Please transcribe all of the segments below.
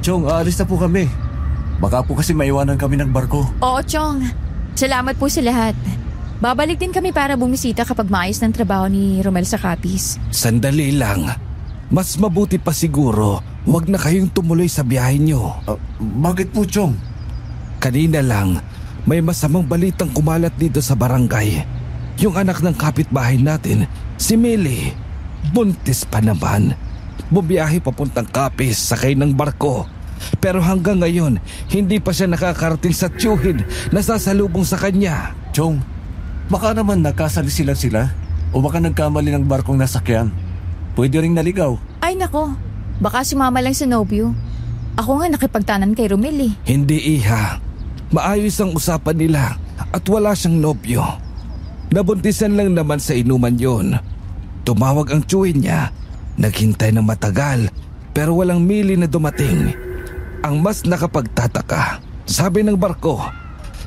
Chong, aalis na po kami. Baka po kasi maiwanan kami ng barko. Oo, Chong. Salamat po sa lahat. Babalik din kami para bumisita kapag maayos ng trabaho ni Romel sa Capiz. Sandali lang. Mas mabuti pa siguro, wag na kayong tumuloy sa biyahe nyo. Bakit po, Chong? Kanina lang, may masamang balitang kumalat dito sa barangay. Yung anak ng kapitbahay natin, si Millie, buntis pa naman. Bubiyahe papuntang Capiz sakay ng barko. Pero hanggang ngayon, hindi pa siya nakakarating sa tiyuhin na sasalubong sa kanya. Chong, baka naman nagkasalisilan sila o baka nagkamali ng barkong nasakyan. Pwede ring naligaw. Ay nako, baka sumama lang sa nobyo. Ako nga nakipagtanan kay Romel eh. Hindi, iha. Maayos ang usapan nila at wala siyang nobyo. Nabuntisan lang naman sa inuman yon. Tumawag ang tiyuhin niya. Naghintay ng matagal pero walang Millie na dumating. Ang mas nakapagtataka, sabi ng barko,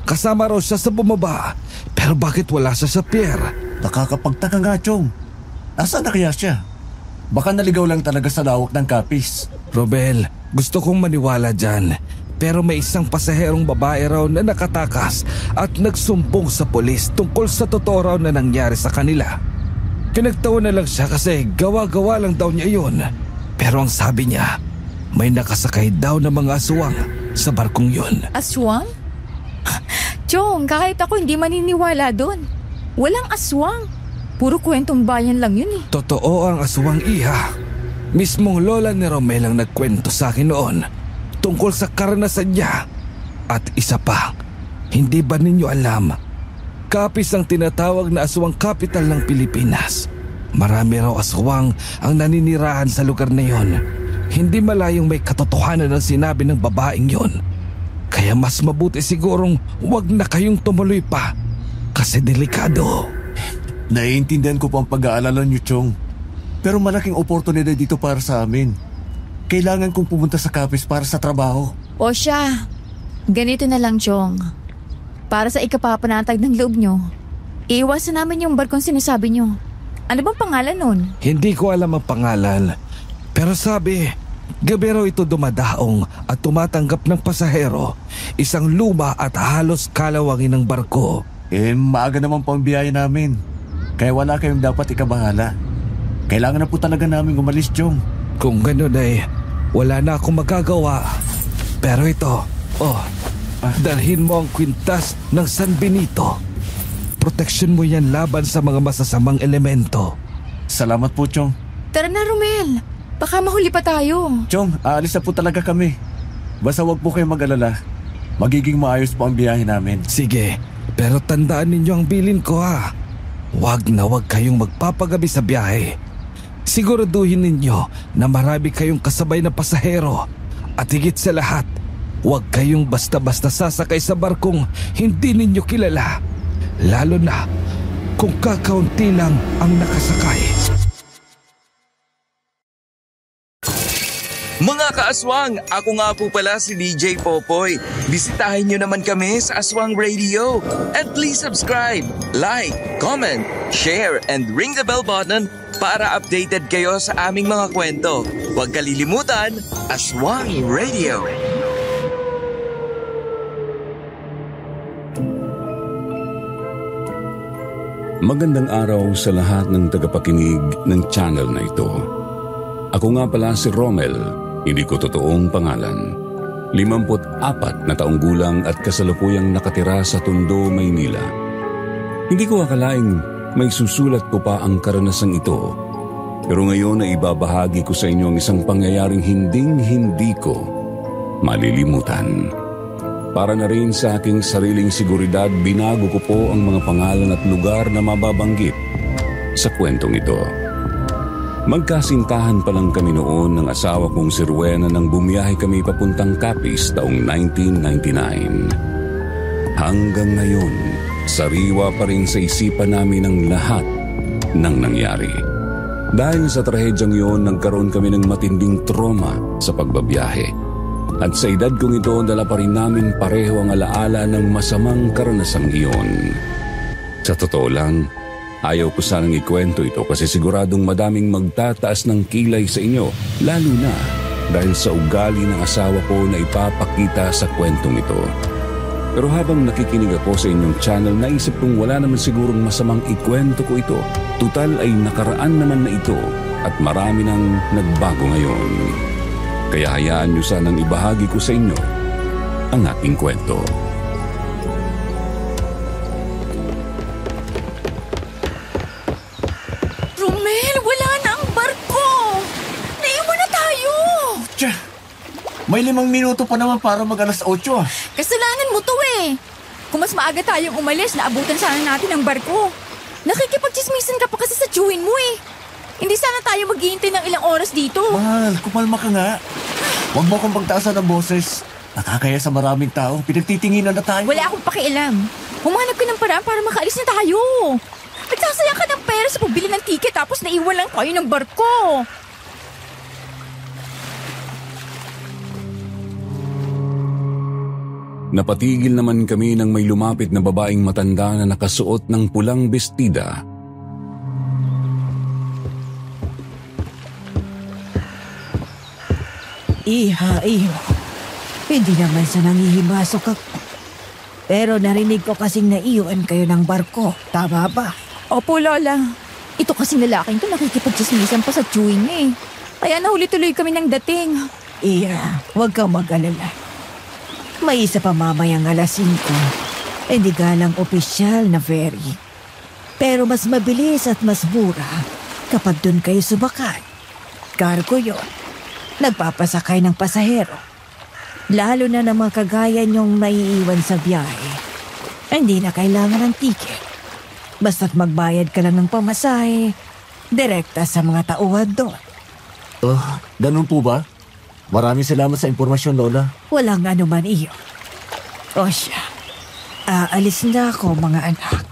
kasama raw siya sa bumaba. Pero bakit wala siya sa pier? Nakakapagtaka nga, Chong. Nasaan na kaya siya? Baka naligaw lang talaga sa lawak ng Capiz. Romel, gusto kong maniwala dyan. Pero may isang pasaherong babae raw na nakatakas at nagsumbong sa pulis tungkol sa totoo raw na nangyari sa kanila. Pinagtawa na lang siya kasi gawa-gawa lang daw niya yun. Pero ang sabi niya, may nakasakay daw ng mga aswang sa barkong yun. Aswang? Chong, kahit ako hindi maniniwala doon. Walang aswang. Puro kwentong bayan lang yun eh. Totoo ang aswang, iha. Mismong lola ni Romel ang nagkwento sa akin noon tungkol sa karanasan niya. At isa pa, hindi ba ninyo alam? Capiz ang tinatawag na aswang capital ng Pilipinas. Marami raw aswang ang naninirahan sa lugar na yon. Hindi malayong may katotohanan ang sinabi ng babaeng yon. Kaya mas mabuti sigurong wag na kayong tumuloy pa kasi delikado. Naiintindihan ko po ang pag-aalala niyo, Chong. Pero malaking oportunidad dito para sa amin. Kailangan kong pumunta sa Capiz para sa trabaho. O siya, ganito na lang, Chong. Para sa ikapapanatag ng loob nyo, iiwasan namin yung barkong sinasabi nyo. Ano bang pangalan nun? Hindi ko alam ang pangalan. Pero sabi, gabi raw ito dumadaong at tumatanggap ng pasahero. Isang luma at halos kalawangin ng barko. Maaga naman po ang biyahe namin. Kaya wala kayong dapat ikabahala. Kailangan na po talaga namin umalis, Chong. Kung gano'n ay wala na akong magagawa. Pero ito, dalhin mo ang kwintas ng San Benito. Proteksyon mo yan laban sa mga masasamang elemento. Salamat po, Chong. Tara na, Romel. Baka mahuli pa tayo. Chong, aalis na po talaga kami. Basta wag po kayong mag-alala. Magiging maayos po ang biyahe namin. Sige, pero tandaan ninyo ang bilin ko ha. Wag na wag kayong magpapagabi sa biyahe. Siguraduhin ninyo na marami kayong kasabay na pasahero. At higit sa lahat, wag kayong basta-basta sasakay sa barkong hindi ninyo kilala. Lalo na kung kakaunti lang ang nakasakay. Mga kaaswang, ako nga po pala si DJ Popoy. Bisitahin nyo naman kami sa Aswang Radio. And please subscribe, like, comment, share, and ring the bell button para updated kayo sa aming mga kwento. Huwag kalilimutan, Aswang Radio. Magandang araw sa lahat ng tagapakinig ng channel na ito. Ako nga pala si Romel, hindi ko totoong pangalan. 54 na taong gulang at kasalukuyang nakatira sa Tondo, Maynila. Hindi ko akalaing may susulat ko pa ang karanasang ito. Pero ngayon ay ibabahagi ko sa inyo ang isang pangyayaring hinding-hindi ko malilimutan. Para na rin sa aking sariling seguridad, binago ko po ang mga pangalan at lugar na mababanggit sa kwentong ito. Magkasintahan pa lang kami noon ng asawa kong si Rowena nang bumiyahe kami papuntang Capiz taong 1999. Hanggang ngayon, sariwa pa rin sa isipan namin ang lahat ng nangyari. Dahil sa trahedyang yon, nagkaroon kami ng matinding trauma sa pagbabiyahe. At sa edad kong ito, dala pa rin namin pareho ang alaala ng masamang karanasang iyon. Sa totoo lang, ayaw ko sanang ikwento ito kasi siguradong madaming magtataas ng kilay sa inyo, lalo na dahil sa ugali ng asawa ko na ipapakita sa kwentong ito. Pero habang nakikinig ako sa inyong channel, naisip kong wala naman sigurong masamang ikwento ko ito. Tutal ay nakaraan naman na ito at marami nang nagbago ngayon. Kaya hayaan niyo sanang ibahagi ko sa inyo ang aking kwento. Romel, wala na ang barko! Naiwan na tayo! Tsa, may 5 minuto pa naman para mag-8 ah. Kasalanan mo to eh! Kung mas maaga tayong umalis, naabutan sana natin ang barko. Nakikipagchismisan ka pa kasi sa chewin mo eh. Hindi sana tayo maghihintay ng ilang oras dito. Mahal, kumalma ka nga. Huwag mo akong pagtaasan ng boses. Nakakaya sa maraming tao. Pinagtitinginan na tayo. Wala akong pakialam. Humanap ka ng paraan para makaalis na tayo. Nagsasaya ka ng pera sa pagbili ng ticket tapos naiwan lang tayo ng barko. Napatigil naman kami nang may lumapit na babaeng matanda na nakasuot ng pulang bestida. Iha, iyo. Hindi naman sa nangihimasok ako. Pero narinig ko kasing naiwan kayo ng barko. Tama ba? Opo, Lola. Ito kasing lalaking to nakikipagchismisan pa sa chewing eh. Kaya nahuli tuloy kami ng dating. Iha, huwag kang mag-alala. May isa pa mamayang 5:00. Hindi galang opisyal na ferry. Pero mas mabilis at mas mura kapag doon kayo sumakay. Cargo yun. Nagpapasakay ng pasahero. Lalo na ng mga kagaya niyong naiiwan sa biyahe. Hindi na kailangan ng ticket. Basta't magbayad ka lang ng pamasahe, direkta sa mga tauhan doon. Ganun po ba? Maraming salamat sa impormasyon, Lola. Walang anuman iyo. O siya, aalis na ako mga anak.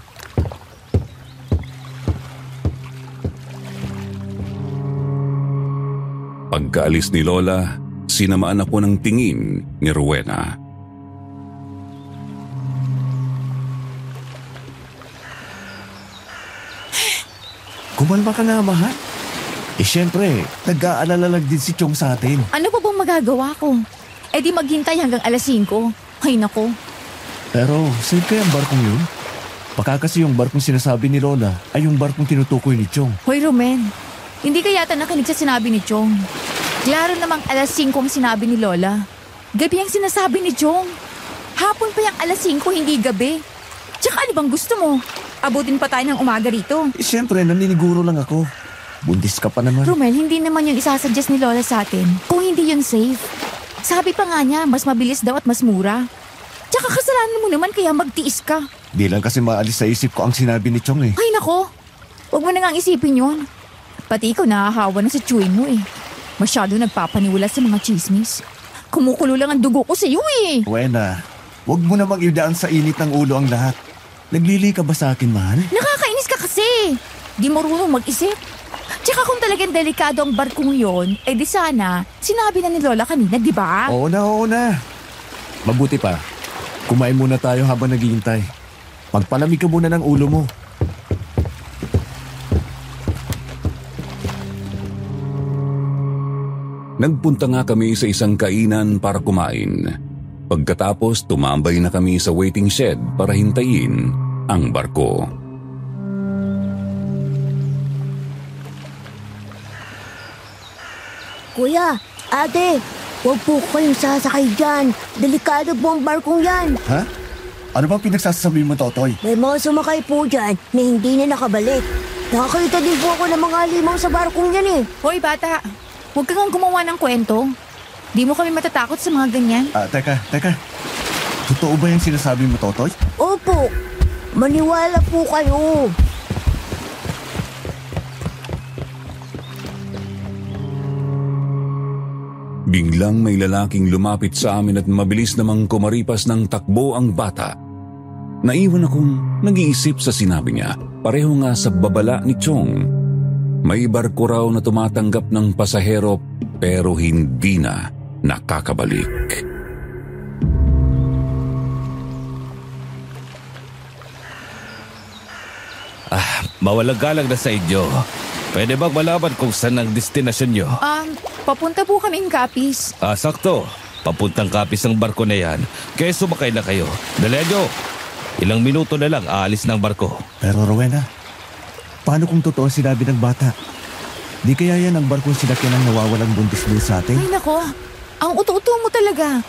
Pagkaalis ni Lola, sinamaan ako ng tingin ni Rowena. Kumalma ka nga, mahal. Siyempre, nag-aalala lang din si Chong sa atin. Ano pa bang magagawa ko? Eh di maghintay hanggang 5:00. Ay nako. Pero, saan kaya ang barkong yun? Baka kasi yung barkong sinasabi ni Lola ay yung barkong tinutukoy ni Chong. Hoy, Romen. Hindi ka yata nakinig sa sinabi ni Chong. Klaro namang 5:00 ang sinabi ni Lola. Gabi ang sinasabi ni Chong. Hapon pa yung 5:00, hindi gabi. Tsaka ano bang gusto mo? Abutin pa tayo ng umaga rito. Siyempre, naniniguro lang ako. Buntis ka pa naman. Romel, hindi naman yung isasuggest ni Lola sa atin kung hindi yun safe. Sabi pa nga niya, mas mabilis daw at mas mura. Tsaka kasalanan mo naman kaya magtiis ka. Di lang kasi maalis sa isip ko ang sinabi ni Chong eh. Ay nako, huwag mo na nga isipin yun. Pati ikaw nahahawa na sa chewin mo eh. Masyado nagpapaniwala sa mga chismis. Kumukulo lang ang dugo ko sa iyo eh. Wena, huwag mo namang idaan sa init ng ulo ang lahat. Naglili ka ba sa akin, mahal? Nakakainis ka kasi. Di marunong mag-isip. Tsaka kung talagang delikado ang barkong yon, eh di sana, sinabi na ni Lola kanina, di ba? Oo na. Mabuti pa. Kumain muna tayo habang naghihintay. Magpalamig ka muna ng ulo mo. Nagpunta nga kami sa isang kainan para kumain. Pagkatapos, tumambay na kami sa waiting shed para hintayin ang barko. Kuya, ate, huwag po kayong sasakay dyan. Delikado po ang barkong yan. Ha? Ano bang pinagsasabi mo, Totoy? May mga sumakay po dyan na hindi na nakabalik. Nakakita din po ako ng mga limaw sa barkong yan eh. Hoy bata, huwag kang gumawa ng kwento. Di mo kami matatakot sa mga ganyan. Teka. Totoo ba yung sinasabi mo, Totoy? Opo, maniwala po kayo. Biglang may lalaking lumapit sa amin at mabilis namang kumaripas ng takbo ang bata. Naiwan akong nag-iisip sa sinabi niya. Pareho nga sa babala ni Chong. May barko raw na tumatanggap ng pasahero pero hindi na nakakabalik. Mawalang galang na sa inyo. Pwede bang malaman kung saan ang destinasyon nyo? Papunta po kaming Capiz. Sakto. Papuntang Capiz ang barko na yan. Kaya sumakay na kayo. Dali nyo. Ilang minuto na lang aalis ng barko. Pero Rowena, paano kung totoo ang sinabi ng bata? Di kaya yan ang barkong sinakyan ng nawawalang buntis doon sa atin? Ay nako, ang uto-uto mo talaga.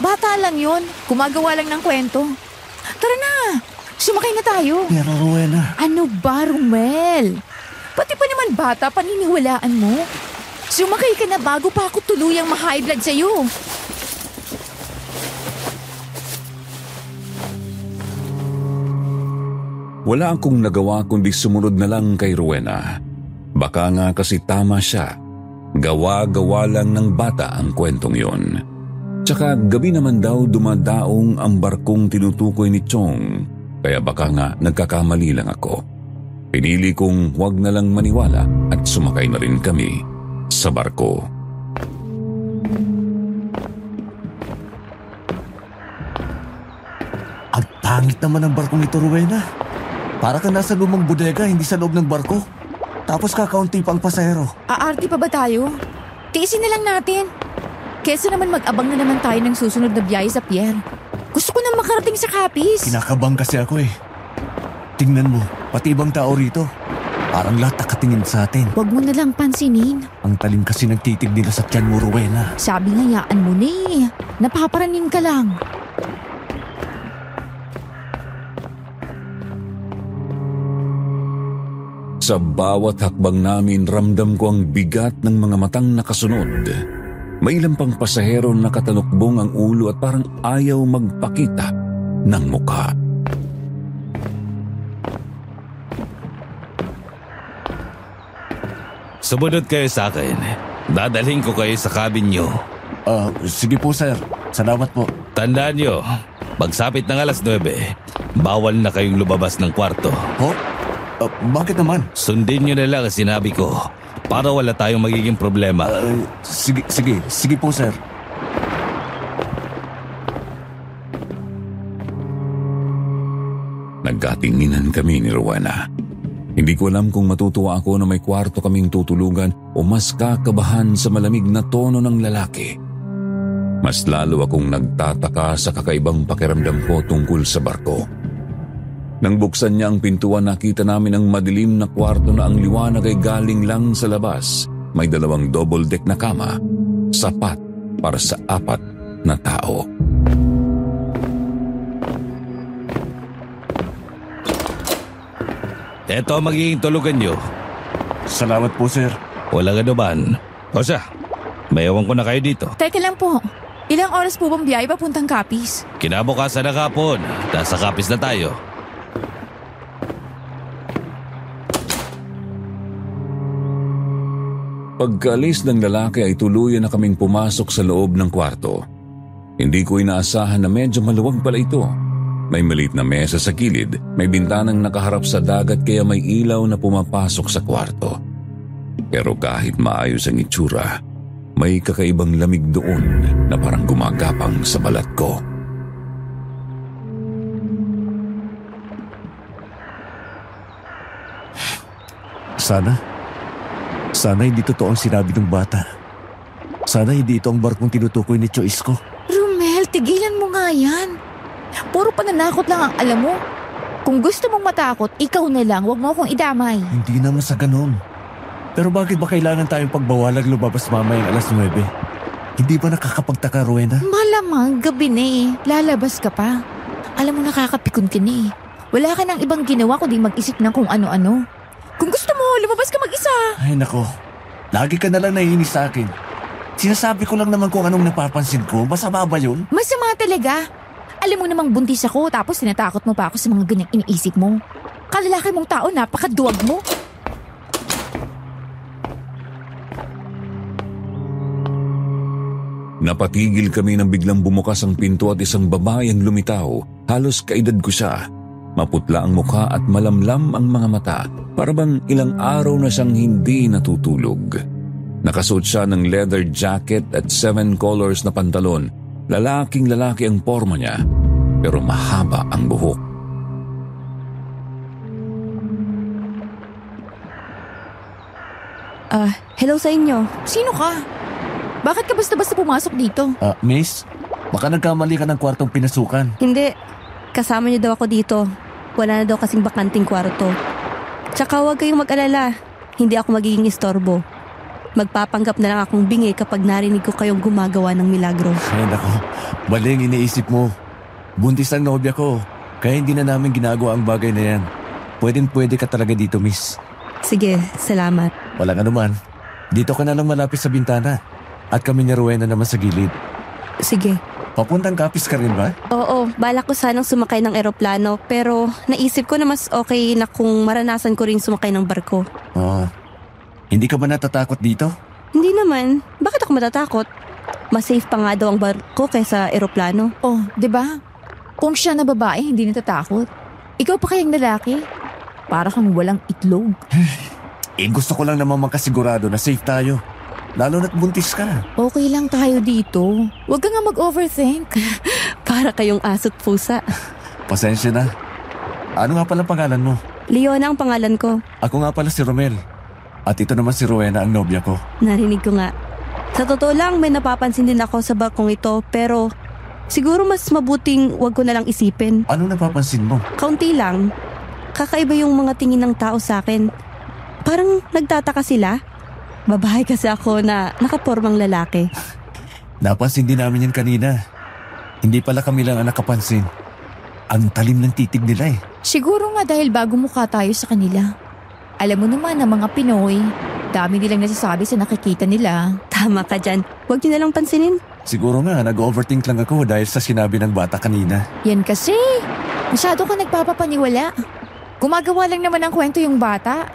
Bata lang yun. Gumagawa lang ng kwento. Tara na, sumakay na tayo. Pero Rowena... Ano ba, Romel? Pati pa naman bata, paniniwalaan mo. Sumakay ka na bago pa ako tuluyang ma-high blood sa'yo. Wala akong nagawa kundi sumunod na lang kay Rowena. Baka nga kasi tama siya. Gawa-gawa lang ng bata ang kwentong yon. Tsaka gabi naman daw dumadaong ang barkong tinutukoy ni Chong. Kaya baka nga nagkakamali lang ako. Pinili kong huwag na lang maniwala at sumakay na rin kami sa barko. Ang pangit naman ng barkong ito, Rowena. Para ka nasa lumang bodega, hindi sa loob ng barko. Tapos kakaunti pang pasahero. Aarti pa ba tayo? Tiisin na lang natin. Kesa naman mag-abang na naman tayo ng susunod na biyahe sa pier. Gusto ko na makarating sa Capiz. Kinakabang kasi ako eh. Tingnan mo, pati ibang tao rito. Parang lahat nakatingin sa atin. Huwag mo na lang pansinin. Ang talim kasi ng titig nila sa tiyan mo, Rowena. Sabi nga yaan mo na eh. Napaparanin ka lang. Sa bawat hakbang namin, ramdam ko ang bigat ng mga matang nakasunod. May ilang pang pasahero na nakatalukbong ang ulo at parang ayaw magpakita ng mukha. Sumunod kayo sa akin. Dadalhin ko kayo sa cabin nyo. Sige po, sir. Salamat po. Tandaan nyo, pagsapit ng alas 9, bawal na kayong lumabas ng kwarto. Ho? Bakit naman? Sundin nyo na lang ang sinabi ko para wala tayong magiging problema. Sige po, sir. Nagkatinginan kami ni Rowena. Hindi ko alam kung matutuwa ako na may kwarto kaming tutulugan o mas kakabahan sa malamig na tono ng lalaki. Mas lalo akong nagtataka sa kakaibang pakiramdam ko tungkol sa barko. Nang buksan niya ang pintuan, nakita namin ang madilim na kwarto na ang liwanag ay galing lang sa labas. May 2 double-deck na kama, sapat para sa 4 na tao. Eto ang magiging tulugan nyo. Salamat po, sir. Walang anuman. O siya, may ewan ko na kayo dito. Teka lang po. Ilang oras po bang biyahe papuntang Capiz? Kinabukasan na hapon. Nasa Capiz na tayo. Pagkaalis ng lalaki ay tuluyan na kaming pumasok sa loob ng kwarto. Hindi ko inaasahan na medyo maluwag pala ito. May maliit na mesa sa gilid, may bintanang nakaharap sa dagat kaya may ilaw na pumapasok sa kwarto. Pero kahit maayos ang itsura, may kakaibang lamig doon na parang gumagapang sa balat ko. Sana hindi totoo ang sinabi ng bata. Sana hindi ito ang barkong tinutukoy ni Choice ko. Romel, tigilan mo nga yan. Puro pananakot lang ang alam mo. Kung gusto mong matakot, ikaw na lang, huwag mo akong idamay. Hindi naman sa ganun. Pero bakit ba kailangan tayong pagbawalag lumabas mamayang alas 9? Hindi ba nakakapagtaka, Rowena? Malamang, gabi na eh. Lalabas ka pa. Alam mo, nakakapikon ka na eh. Wala ka nang ibang ginawa kundi mag-isip ng kung ano-ano. Kung gusto mo, lumabas ka mag-isa. Ay nako, lagi ka na lang nahihinis sa akin. Sinasabi ko lang naman kung anong napapansin ko. Masama ba yun? Masama talaga. Alam mo namang buntis ako tapos tinatakot mo pa ako sa mga ganyang iniisip mo. Kalalaki mong tao, napakaduwag mo. Napatigil kami nang biglang bumukas ang pinto at isang babae ang lumitaw. Halos kaedad ko siya. Maputla ang mukha at malamlam ang mga mata. Para bang ilang araw na siyang hindi natutulog. Nakasuot siya ng leather jacket at 7 colors na pantalon. Lalaking lalaki ang porma niya, pero mahaba ang buhok. Hello sa inyo. Sino ka? Bakit ka basta-basta pumasok dito? Miss, baka nagkamali ka ng kwartong pinasukan. Hindi. Kasama niyo daw ako dito. Wala na daw kasing bakanting kwarto. Tsaka huwag kayong mag-alala. Hindi ako magiging istorbo. Magpapanggap na lang akong bingi kapag narinig ko kayong gumagawa ng milagro. Ay nako, mali ang iniisip mo. Buntis ang nobya ko, kaya hindi na namin ginagawa ang bagay na yan. Pwede ka talaga dito, miss. Sige, salamat. Walang anuman. Dito ka na lang malapit sa bintana. At kami ni Rowena naman sa gilid. Sige. Papuntang Capiz ka rin ba? Oo, balak ko sanang sumakay ng eroplano pero naisip ko na mas okay na kung maranasan ko rin sumakay ng barko. Hindi ka ba natatakot dito? Hindi naman. Bakit ako matatakot? Mas safe pa nga daw ang barko kaysa eroplano. Oh, di ba? Kung siya na babae, hindi natatakot. Ikaw pa kayang lalaki? Para kang walang itlog. Gusto ko lang naman makasigurado na safe tayo. Lalo na't buntis ka. Okay lang tayo dito. Huwag ka nga mag-overthink. Para kayong aso't pusa. Pasensya na. Ano nga pala pangalan mo? Leona ang pangalan ko. Ako nga pala si Romel. At ito naman si Rowena, ang nobya ko. Narinig ko nga. Sa totoo lang, may napapansin din ako sa barkong ito pero siguro mas mabuting wag ko na lang isipin. Ano napapansin mo? Kaunti lang. Kakaiba yung mga tingin ng tao sa akin. Parang nagtataka sila. Babae kasi ako na nakapormang lalaki. Napansin din namin yan kanina. Hindi pala kami lang ang nakapansin. Ang talim ng titig nila eh. Siguro nga dahil bago mukha tayo sa kanila. Alam mo naman ang mga Pinoy, dami nilang nasasabi sa nakikita nila. Tama ka dyan. Huwag niyo na lang pansinin. Siguro nga nag-overthink lang ako dahil sa sinabi ng bata kanina. Yan kasi. Masyado ka nagpapapaniwala. Gumagawa lang naman ng kwento yung bata.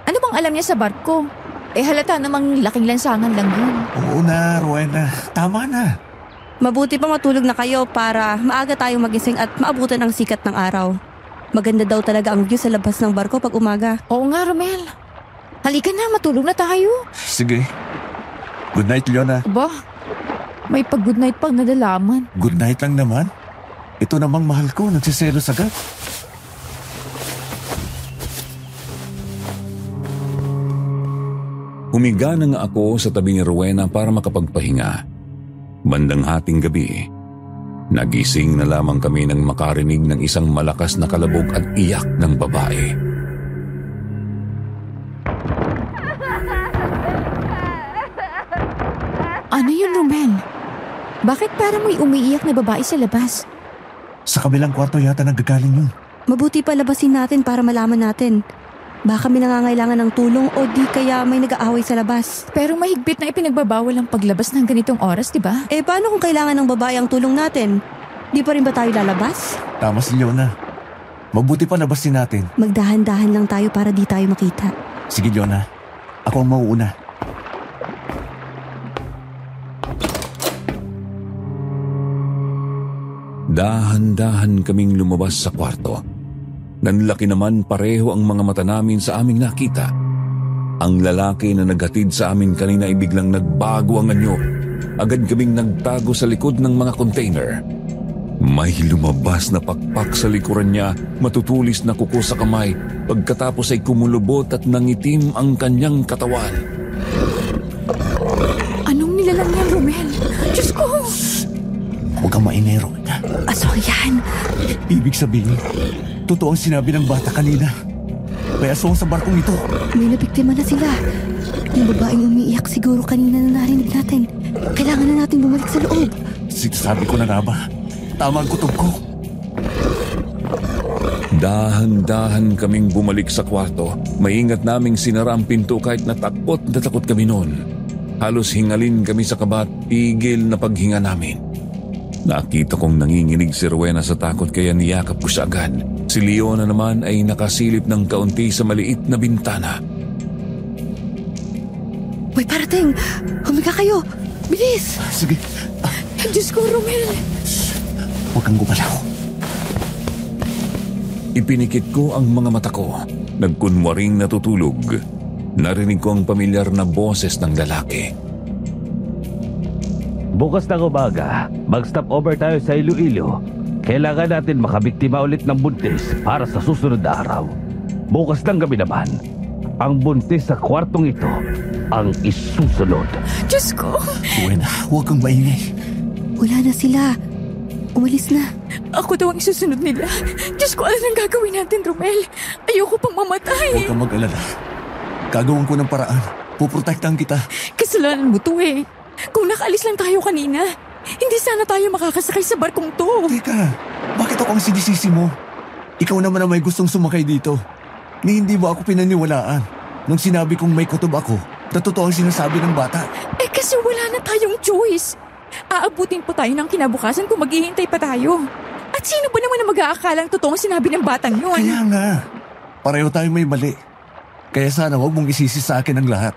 Ano bang alam niya sa barko? Halata namang laking lansangan lang yun. Oo na, Rowena. Tama na. Mabuti pa matulog na kayo para maaga tayong magising at maabutan ang sikat ng araw. Maganda daw talaga ang view sa labas ng barko pag umaga. Oo nga, Romel. Halika na, matulog na tayo. Sige. Good night, Leona. Ba, may pag-good night pang nadalaman. Good night lang naman. Ito namang mahal ko, nagsiselos agad. Humiga na nga ako sa tabi ni Rowena para makapagpahinga. Bandang hating gabi, nagising na lamang kami nang makarinig ng isang malakas na kalabog at iyak ng babae. Ano yun, Romel? Bakit parang may umiiyak na babae sa labas? Sa kabilang kwarto yata nagagaling yun. Mabuti pa labasin natin para malaman natin. Baka may nangangailangan ng tulong o di kaya may nag-aaway sa labas. Pero mahigpit na ipinagbabawal ang paglabas ng ganitong oras, di ba? Paano kung kailangan ng babae ang tulong natin? Di pa rin ba tayo lalabas? Tama si Leona. Mabuti pa labasin natin. Magdahan-dahan lang tayo para di tayo makita. Sige, Leona. Ako ang mauuna. Dahan-dahan kaming lumabas sa kwarto. Nanlaki naman pareho ang mga mata namin sa aming nakita. Ang lalaki na naghatid sa amin kanina ay biglang nagbago ang anyo. Agad kaming nagtago sa likod ng mga container. May lumabas na pakpak sa likuran niya, matutulis na kuko sa kamay. Pagkatapos ay kumulubot at nangitim ang kanyang katawan. Anong nilalang yan, Romel? Diyos ko! Huwag kang mainero. Aso yan? Ibig sabihin, totoo ang sinabi ng bata kanina. May aswang sa barkong ito. May nabiktima na sila. Yung babaeng umiiyak siguro kanina na narinig natin. Kailangan na natin bumalik sa loob. Sabi ko na nga ba? Tama ang kutob ko. Dahan-dahan kaming bumalik sa kwarto. Maingat naming sinara ang pinto kahit na takot kami noon. Halos hingalin kami sa kabat, tigil na paghinga namin. Nakita kong nanginginig si Rowena sa takot kaya niyakap ko siya agad. Si Leona naman ay nakasilip ng kaunti sa maliit na bintana. Uy, parating! Humiga kayo! Bilis! Sige. Diyos ko, Romel! Huwag kang gumalaw. Ipinikit ko ang mga mata ko. Nagkunwaring natutulog. Narinig ko ang pamilyar na boses ng lalaki. Bukas ng umaga, mag-stop over tayo sa Iloilo. Kailangan natin makabiktima ulit ng buntis para sa susunod na araw. Bukas ng gabi naman, ang buntis sa kwartong ito ang isusunod. Diyos ko! Rowena, huwag kang maingay. Wala na sila. Umalis na. Ako daw ang isusunod nila. Diyos ko, ano nang gagawin natin, Romel? Ayoko pang mamatay. Huwag kang mag-alala. Gagawin ko ng paraan. Puprotektahan kita. Kasalanan mo to eh. Kung nakaalis lang tayo kanina, hindi sana tayo makakasakay sa barkong to. Teka, bakit ako ang sinisisi mo? Ikaw naman ang may gustong sumakay dito. Ni hindi mo ako pinaniwalaan. Nung sinabi kong may kutob ako, na totoo ang sinasabi ng bata. Eh kasi wala na tayong choice. Aabutin pa tayo ng kinabukasan kung maghihintay pa tayo. At sino ba naman ang mag-aakalang totoong sinabi ng batang yun? Kaya nga, pareho tayo may mali. Kaya sana huwag mong isisi sa akin ang lahat.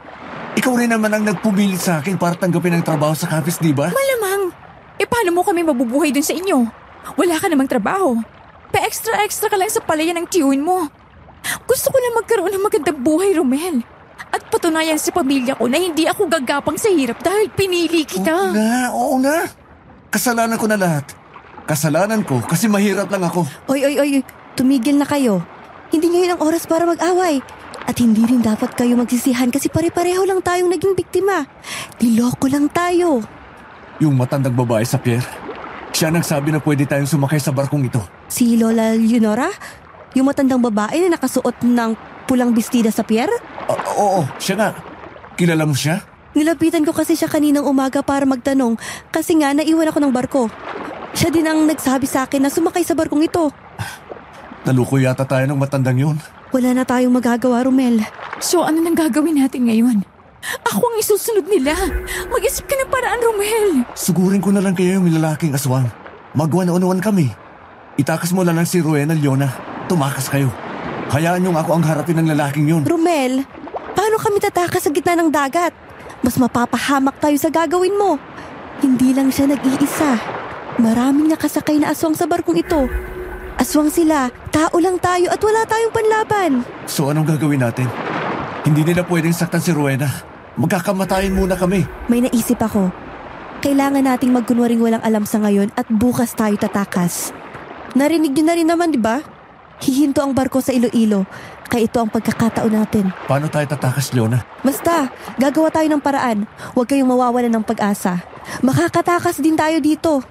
Ikaw rin naman ang nagpumilit sa akin para tanggapin ang trabaho sa Capiz, di ba? Malamang. Eh paano mo kami mabubuhay dun sa inyo? Wala ka namang trabaho. Pa-extra-extra ka lang sa palaya ng tiyuhin mo. Gusto ko na magkaroon ng magandang buhay, Romel. At patunayan sa pamilya ko na hindi ako gagapang sa hirap dahil pinili kita. Oo nga. Kasalanan ko na lahat. Kasalanan ko kasi mahirap lang ako. Oy, tumigil na kayo. Hindi ngayon ang oras para mag-away. At hindi rin dapat kayo magsisihan kasi pare-pareho lang tayong naging biktima. Niloko lang tayo. Yung matandang babae sa pier, siya nagsabi na pwede tayong sumakay sa barkong ito. Si Lola Leonora? Yung matandang babae na nakasuot ng pulang bestida sa pier? Oo, siya nga. Kilala mo siya? Nilapitan ko kasi siya kaninang umaga para magtanong kasi nga naiwan ako ng barko. Siya din ang nagsabi sa akin na sumakay sa barkong ito. Naluko yata tayo ng matandang yun. Wala na tayong magagawa, Romel. So ano nang gagawin natin ngayon? Ako ang isusunod nila. Mag-isip ka ng paraan, Romel. Sugurin ko na lang kayo yung lalaking aswang. Magwan-unuan kami. Itakas mo na lang si Rowena Leona. Tumakas kayo. Hayaan niyong ako ang harapin ng lalaking yun. Romel, paano kami tatakas sa gitna ng dagat? Mas mapapahamak tayo sa gagawin mo. Hindi lang siya nag-iisa. Maraming nakasakay na aswang sa barkong ito. Aswang sila, tao lang tayo at wala tayong panlaban. So anong gagawin natin? Hindi nila pwedeng saktan si Rowena. Magkakamatayin muna kami. May naisip ako. Kailangan nating magkunwaring walang alam sa ngayon at bukas tayo tatakas. Narinig niyo na rin naman, di ba? Hihinto ang barko sa Iloilo. Kaya ito ang pagkakataon natin. Paano tayo tatakas, Leona? Basta, gagawa tayo ng paraan. Huwag kayong mawawalan ng pag-asa. Makakatakas din tayo dito.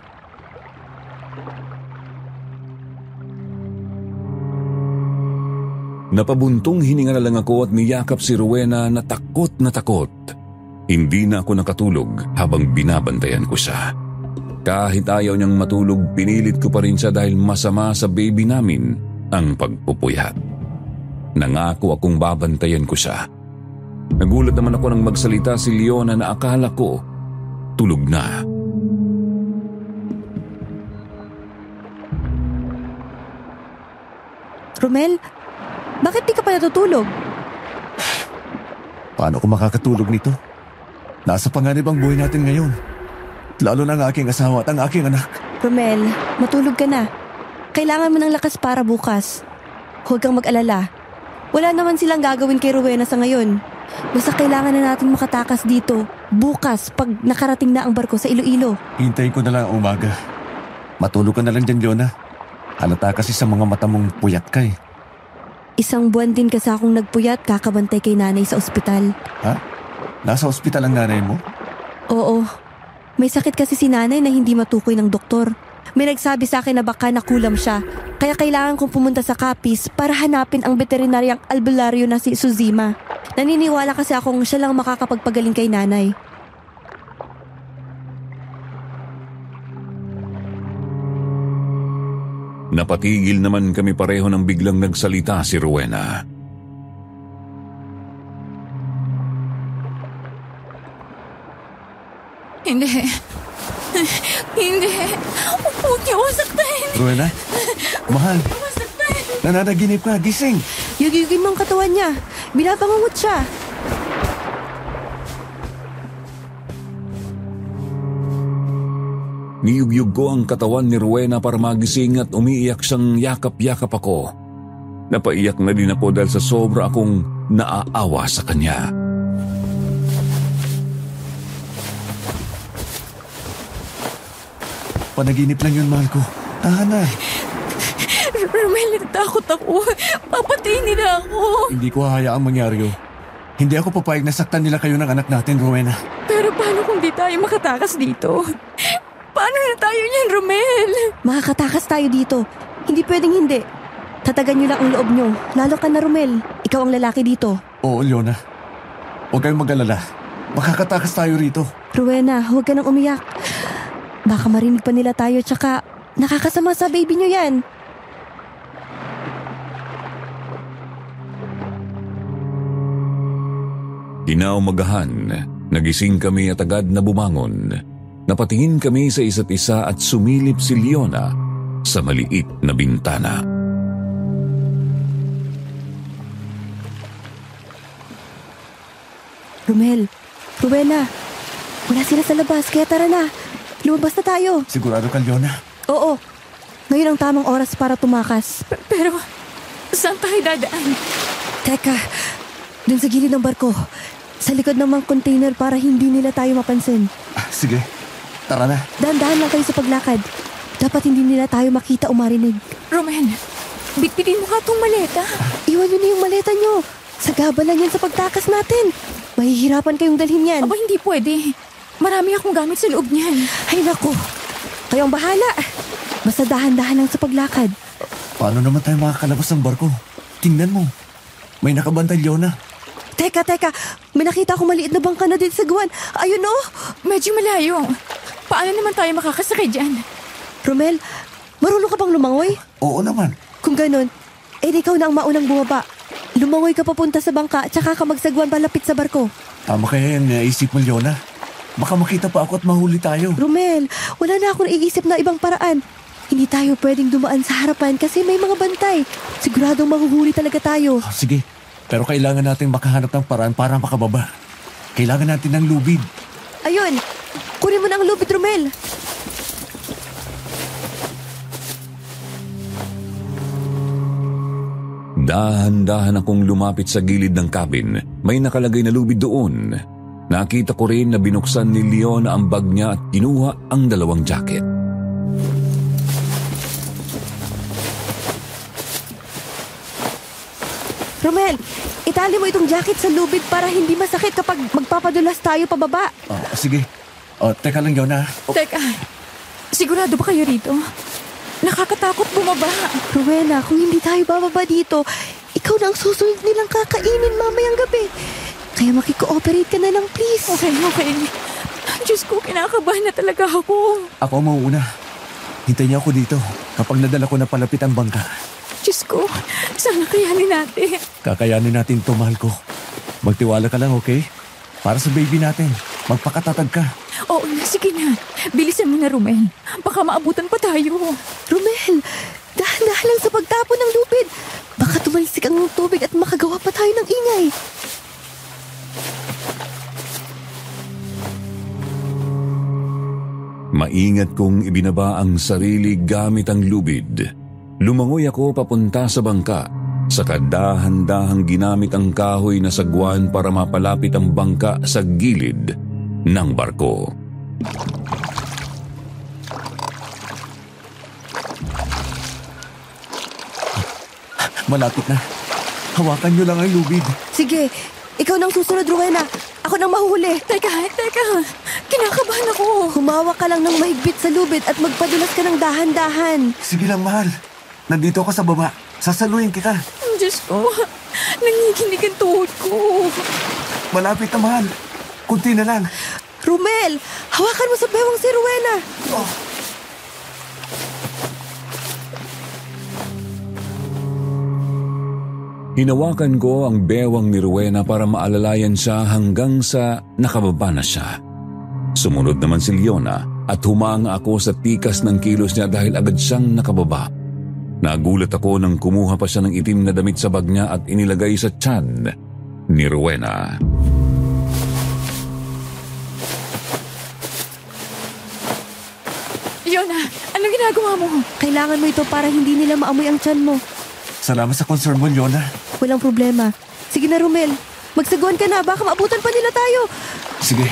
Napabuntong hininga na lang ako at niyakap si Rowena na takot na takot. Hindi na ako nakatulog habang binabantayan ko siya. Kahit ayaw niyang matulog, pinilit ko pa rin siya dahil masama sa baby namin ang pagpupuyat. Nangako akong babantayan ko siya. Nagulat naman ako nang magsalita si Leona na akala ko tulog na. Romel, bakit di ka pa natutulog? Paano ko makakatulog nito? Nasa panganib ang buhay natin ngayon. Lalo na ang aking asawa at ang aking anak. Romel, matulog ka na. Kailangan mo ng lakas para bukas. Huwag kang mag-alala. Wala naman silang gagawin kay Rowena sa ngayon. Basta kailangan na natin makatakas dito. Bukas, pag nakarating na ang barko sa Iloilo. Hintayin ko na lang ang umaga. Matulog ka na lang dyan, Leona. Halata kasi sa mga mata mong puyat ka eh. 1 buwan din kasi akong nagpuyat kakabantay kay nanay sa ospital. Ha? Nasa ospital ang nanay mo? Oo. May sakit kasi si nanay na hindi matukoy ng doktor. May nagsabi sa akin na baka nakulam siya. Kaya kailangan kong pumunta sa Capiz para hanapin ang veterinaryang albularyo na si Suzima. Naniniwala kasi akong siya lang makakapagpagaling kay nanay. Napatigil naman kami pareho nang biglang nagsalita si Rowena. Hindi. Hindi. Huwag niyo ako saktan. Rowena? Mahal. Nananaginip ka. Gising. Yugin mo ang katawan niya. Binabangungot siya. Niyugyug ko ang katawan ni Rowena para magising at umiiyak siyang yakap-yakap ako. Napaiyak na din ako dahil sa sobra akong naaawa sa kanya. Panaginip lang yun, mahal ko. Tahan na. Romel, natatakot ako. Papatayin nila ako. Hindi ko hahayaang mangyari yun. Hindi ako papayag na saktan nila kayo ng anak natin, Rowena. Pero paano kung di tayo makatakas dito? Paano na tayo niyan, Romel? Makakatakas tayo dito. Hindi pwedeng hindi. Tatagan niyo lang ang loob niyo. Lalo ka na, Romel. Ikaw ang lalaki dito. Oo, Leona. Huwag kayong mag-alala. Makakatakas tayo rito. Rowena, huwag ka nang umiyak. Baka marinig pa nila tayo tsaka nakakasama sa baby niyo yan. Kinaumagahan, nagising kami at agad na bumangon. Napatingin kami sa isa't isa at sumilip si Leona sa maliit na bintana. Romel, Rowena, wala sila sa labas kaya tara na. Lumabas na tayo. Sigurado ka, Leona? Oo, ngayon ang tamang oras para tumakas. Pero, saan tayo dadaan? Teka, dun sa gilid ng barko. Sa likod ng mga container para hindi nila tayo mapansin. Sige, tara na. Dahan-dahan lang kayo sa paglakad. Dapat hindi nila tayo makita o marinig. Romel, bitbitin mo nga tong maleta. Iwan nyo na yung maleta nyo. Sagaba lang yan sa pagtakas natin. Mahihirapan kayong dalhin yan. Aba, hindi pwede. Marami akong gamit sa loob niyan. Ay naku, kayong bahala. Basta dahan-dahan lang sa paglakad. Paano naman tayo makakalabas ng barko? Tingnan mo. May nakabantay, Leona. Teka, may nakita akong maliit na bangka na din sa guwan. Ayun o. Medyo malayo. Paano naman tayo makakasakay dyan? Romel, marunong ka bang lumangoy? Oo naman. Kung ganun, ikaw na ang maunang bumaba. Lumangoy ka papunta sa bangka at saka ka magsagwan palapit sa barko. Tama kaya yung naisip mo, Leona. Baka makita pa ako at mahuli tayo. Romel, wala na akong naiisip na ibang paraan. Hindi tayo pwedeng dumaan sa harapan kasi may mga bantay. Siguradong mahuhuli talaga tayo. Sige, pero kailangan natin makahanap ng paraan para makababa. Kailangan natin ng lubid. Ayun, kunin mo na ang lubid, Romel. Dahan-dahan akong lumapit sa gilid ng cabin. May nakalagay na lubid doon. Nakita ko rin na binuksan ni Leona ang bag niya at kinuha ang 2 jacket. Romel, itali mo itong jacket sa lubid para hindi masakit kapag magpapadulas tayo pababa. Sige. Teka lang, Leona. Teka, sigurado ba kayo rito? Nakakatakot bumaba. Rowena, kung hindi tayo bababa dito, ikaw na ang susunod nilang kakainin mamayang gabi. Kaya makikooperate ka na lang, please. Okay. Diyos ko, kinakabahan na talaga ako. Ako mauuna. Hintayin niyo ako dito kapag nadala ko na palapit ang bangka. Diyos ko, sana kayanin natin. Kakayanin natin to, mahal ko. Magtiwala ka lang, okay? Para sa baby natin. Magpakatatag ka. Oo na, sige na. Bilisan mo na, Romel. Baka maabutan pa tayo. Romel, dahan-dahan lang sa pagtapon ng lubid. Baka tumalsik ang tubig at makagawa pa tayo ng ingay. Maingat kong ibinaba ang sarili gamit ang lubid. Lumangoy ako papunta sa bangka. Saka dahan-dahang ginamit ang kahoy na sagwan para mapalapit ang bangka sa gilid ng barko. Malapit na. Hawakan niyo lang ang lubid. Sige, ikaw nang susunod, Rowena. Ako nang mahuhuli. Teka. Kinakabahan ako. Humawak ka lang ng mahigpit sa lubid at magpadulas ka ng dahan-dahan. Sige lang, mahal. Nandito ako sa baba. Sasaluhin kita. Diyos ko, nangiginig ang tuhod ko. Malapit na, mahal. Kunti na lang. Romel, hawakan mo sa bewang si Rowena. Hinawakan ko ang bewang ni Rowena para maalalayan siya hanggang sa nakababa na siya. Sumunod naman si Leona at humanga ako sa tikas ng kilos niya dahil agad siyang nakababa. Nagulat ako nang kumuha pa siya ng itim na damit sa bag niya at inilagay sa tiyan ni Rowena. Leona, anong ginagawa mo? Kailangan mo ito para hindi nila maamoy ang tiyan mo. Salamat sa concern mo, Leona. Walang problema. Sige na, Romel. Magsaguan ka na. Baka maabutan pa nila tayo. Sige.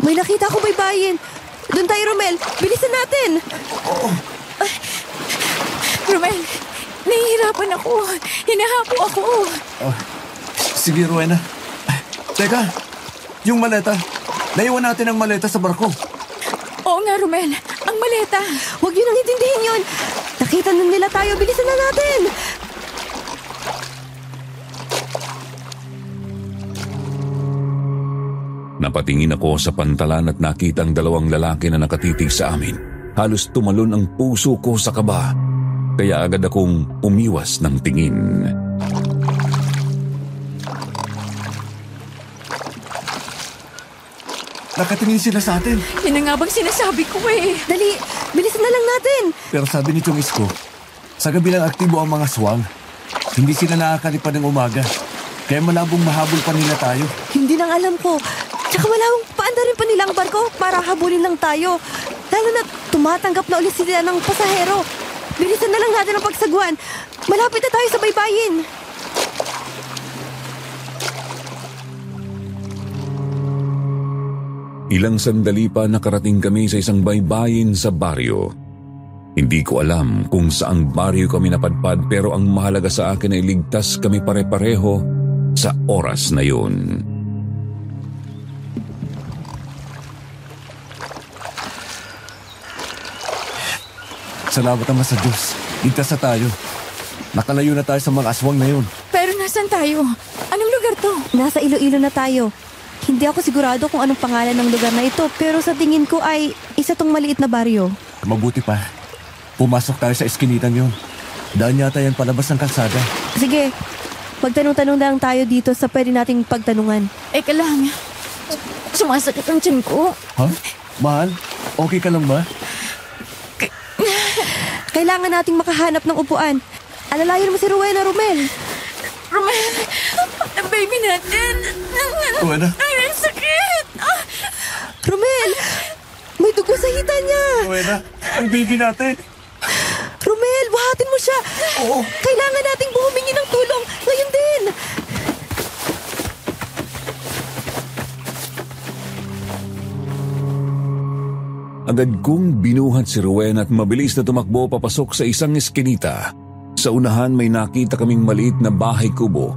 May nakita akong baybayin. Doon tayo, Romel. Bilisan natin. Romel, nahihirapan ako. Hinahapo ako. Sige, Rowena. Teka, yung maleta. Naiwan natin ang maleta sa barko. Oo nga, Romel. Ang maleta. Huwag yun ang intindihin yun. Nakita na nila tayo. Bilisan na natin. Napatingin ako sa pantalan at nakita ang dalawang lalaki na nakatitig sa amin. Halos tumalon ang puso ko sa kaba. Kaya agad akong umiwas ng tingin. Nakatingin sila sa atin. Yan ang nga bang sinasabi ko eh. Dali, bilisan na lang natin. Pero sabi ni Chong Isko, sa gabi lang aktibo ang mga swang. Hindi sila nakakalipad ng umaga. Kaya malabong mahabol pa nila tayo. Hindi nang alam ko. Tsaka malawang paandarin pa nila ang barko para habulin lang tayo. Lalo na tumatanggap na ulit sila ng pasahero. Bilisan na lang natin ang pagsagwan. Malapit na tayo sa baybayin. Ilang sandali pa nakarating kami sa isang baybayin sa baryo. Hindi ko alam kung saang baryo kami napadpad pero ang mahalaga sa akin ay ligtas kami pare-pareho sa oras na yun. Salamat naman sa Diyos. Ligtas na tayo. Nakalayo na tayo sa mga aswang na yun. Pero nasan tayo? Anong lugar to? Nasa Iloilo na tayo. Hindi ako sigurado kung anong pangalan ng lugar na ito pero sa tingin ko ay isa tong maliit na baryo. Mabuti pa. Pumasok tayo sa eskinitan yun. Daan yata yan palabas ng kalsada. Sige, magtanong-tanong na lang tayo dito sa pwede nating pagtanungan. Eka lang. Sumasakit ang tiyan ko. Ha? Mahal? Okay ka lang ba? Kailangan nating makahanap ng upuan. Alalayan mo si Rowena, Romel. Romel, ang baby natin. Rowena? Ay, ang sakit. Romel, may dugo sa hita niya. Rowena, ang baby natin. Romel, buhatin mo siya. Oo. Kailangan nating humingi ng tulong. Ngayon din. Agad kong binuhat si Rowena at mabilis na tumakbo papasok sa isang eskinita. Sa unahan may nakita kaming maliit na bahay kubo.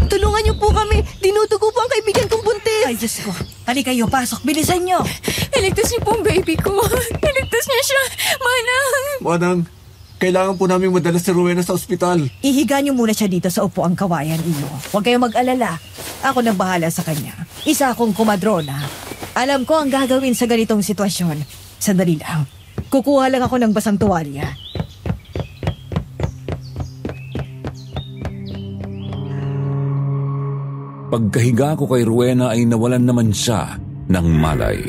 Tulungan niyo po kami. Dinudugo po ang kaibigan kong buntis. Ay, Diyos ko. Halika kayo, pasok. Bilisan niyo. Iligtas niyo po ang baby ko. Iligtas niya siya. Manang. Manang, kailangan po namin madala si Rowena sa ospital. Ihiga niyo muna siya dito sa upuang kawayan, iyo. Huwag kayong mag-alala. Ako nang bahala sa kanya. Isa akong kumadrona. Alam ko ang gagawin sa ganitong sitwasyon. Sandali lang. Kukuha lang ako ng basang tuwalya. Pagkahiga ko kay Rowena ay nawalan naman siya ng malay.